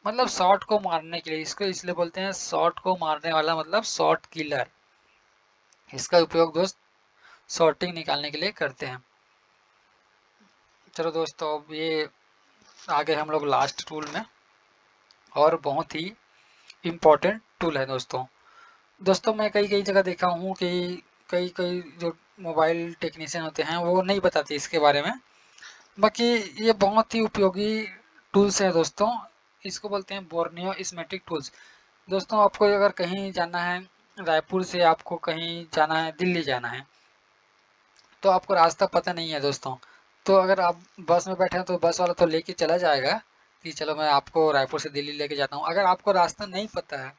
मतलब शॉर्ट को मारने के लिए, इसको इसलिए बोलते हैं शॉर्ट को मारने वाला, मतलब शॉर्ट किलर। इसका उपयोग दोस्त शॉर्टिंग निकालने के लिए करते हैं। चलो दोस्तों, अब ये आगे हम लोग लास्ट टूल में, और बहुत ही इम्पोर्टेंट टूल है दोस्तों। दोस्तों मैं कई कई जगह देखा हूँ कि कई कई जो मोबाइल टेक्नीशियन होते हैं वो नहीं बताते इसके बारे में, बाकी ये बहुत ही उपयोगी टूल्स है दोस्तों। इसको बोलते हैं बोर्नियो स्मेटिक टूल्स। दोस्तों आपको अगर कहीं जाना है, रायपुर से आपको कहीं जाना है, दिल्ली जाना है, तो आपको रास्ता पता नहीं है दोस्तों, तो अगर आप बस में बैठे हैं तो बस वाला तो लेके चला जाएगा कि चलो मैं आपको रायपुर से दिल्ली लेके जाता हूँ। अगर आपको रास्ता नहीं पता है,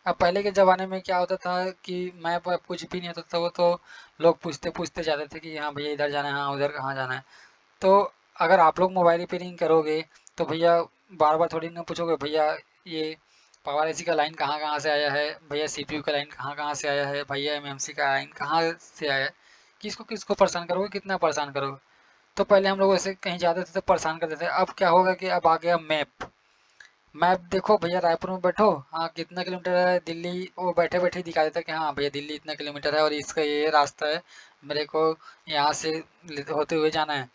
अब पहले के ज़माने में क्या होता था कि मैप वैप कुछ भी नहीं होता था, वो तो लोग पूछते पूछते जाते थे कि हाँ भैया इधर जाना है, हाँ उधर कहाँ जाना है। तो अगर आप लोग मोबाइल रिपेयरिंग करोगे तो भैया बार बार थोड़ी ना पूछोगे भैया ये पावर एसी का लाइन कहाँ कहाँ से आया है, भैया सीपीयू का लाइन कहाँ कहाँ से आया है, भैया एमएमसी का लाइन कहाँ से आया है। किसको किसको परेशान करोगे, कितना परेशान करोगे। तो पहले हम लोग ऐसे कहीं जाते थे तो परेशान करते थे। अब क्या होगा कि अब आ गया मैप। मैप देखो भैया, रायपुर में बैठो, हाँ कितना किलोमीटर है दिल्ली, वो बैठे बैठे ही दिखा देता है कि हाँ भैया दिल्ली इतना किलोमीटर है और इसका ये रास्ता है, मेरे को यहाँ से होते हुए जाना है।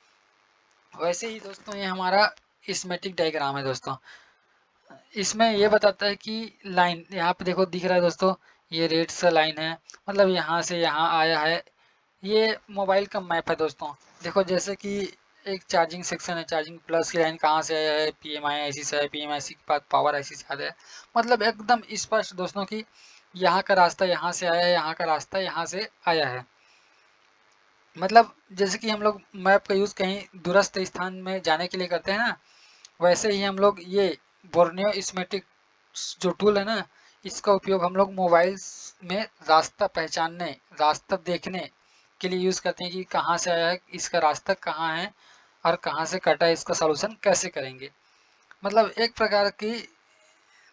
वैसे ही दोस्तों ये हमारा स्मेटिक डायग्राम है दोस्तों। इसमें ये बताता है कि लाइन यहाँ पे देखो दिख रहा है दोस्तों, ये रेड सा लाइन है, मतलब यहाँ से यहाँ आया है। ये मोबाइल का मैप है दोस्तों। देखो जैसे कि एक चार्जिंग सेक्शन है, चार्जिंग प्लस की लाइन कहाँ से आया है, पी एम आई आई सी से है, पी एम आई सी के बाद पावर आई सी से आता है। मतलब एकदम स्पष्ट दोस्तों कि यहाँ का रास्ता यहाँ से आया है, यहाँ का रास्ता यहाँ से आया है। मतलब जैसे कि हम लोग मैप का यूज़ कहीं दूरस्थ स्थान में जाने के लिए करते हैं ना, वैसे ही हम लोग ये बोर्नियो स्मेटिक जो टूल है ना, इसका उपयोग हम लोग मोबाइल्स में रास्ता पहचानने, रास्ता देखने के लिए यूज़ करते हैं कि कहाँ से आया है, इसका रास्ता कहाँ है और कहाँ से कटा है, इसका सॉल्यूशन कैसे करेंगे। मतलब एक प्रकार की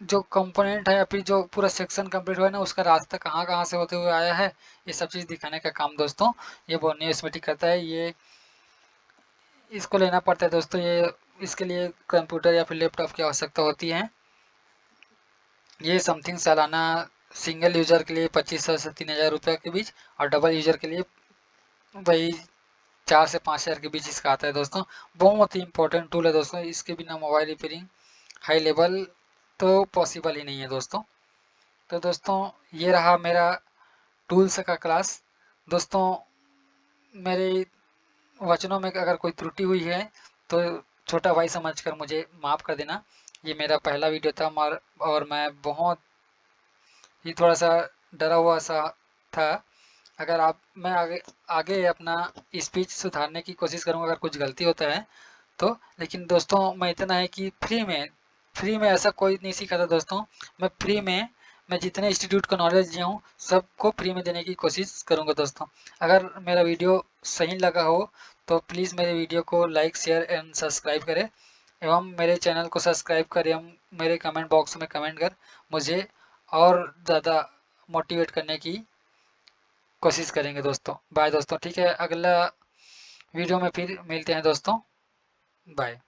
जो कंपोनेंट है या फिर जो पूरा सेक्शन कंप्लीट हुआ है ना, उसका रास्ता कहाँ कहाँ से होते हुए आया है, ये सब चीज़ दिखाने का काम दोस्तों ये बोर्नियो स्मेटिक करता है। ये इसको लेना पड़ता है दोस्तों, ये इसके लिए कंप्यूटर या फिर लैपटॉप की आवश्यकता होती है। ये समथिंग सालाना सिंगल यूजर के लिए 2500 से 3000 रुपये के बीच, और डबल यूजर के लिए वही 4 से 5000 के बीच इसका आता है दोस्तों। बहुत ही इंपॉर्टेंट टूल है दोस्तों, इसके बिना मोबाइल रिपेयरिंग हाई लेवल तो पॉसिबल ही नहीं है दोस्तों। तो दोस्तों ये रहा मेरा टूल्स का क्लास। दोस्तों मेरे वचनों में अगर कोई त्रुटि हुई है तो छोटा भाई समझकर मुझे माफ़ कर देना। ये मेरा पहला वीडियो था और मैं बहुत ही थोड़ा सा डरा हुआ सा था। अगर आप मैं आगे आगे अपना स्पीच सुधारने की कोशिश करूँगा अगर कुछ गलती होता है तो। लेकिन दोस्तों मैं इतना है कि फ्री में ऐसा कोई नहीं सीखा था दोस्तों। मैं फ्री में मैं जितने इंस्टीट्यूट को नॉलेज दिया हूँ सबको फ्री में देने की कोशिश करूँगा दोस्तों। अगर मेरा वीडियो सही लगा हो तो प्लीज़ मेरे वीडियो को लाइक शेयर एंड सब्सक्राइब करें, एवं मेरे चैनल को सब्सक्राइब करें, एवं मेरे कमेंट बॉक्स में कमेंट कर मुझे और ज़्यादा मोटिवेट करने की कोशिश करेंगे दोस्तों। बाय दोस्तों, ठीक है, अगला वीडियो में फिर मिलते हैं दोस्तों। बाय।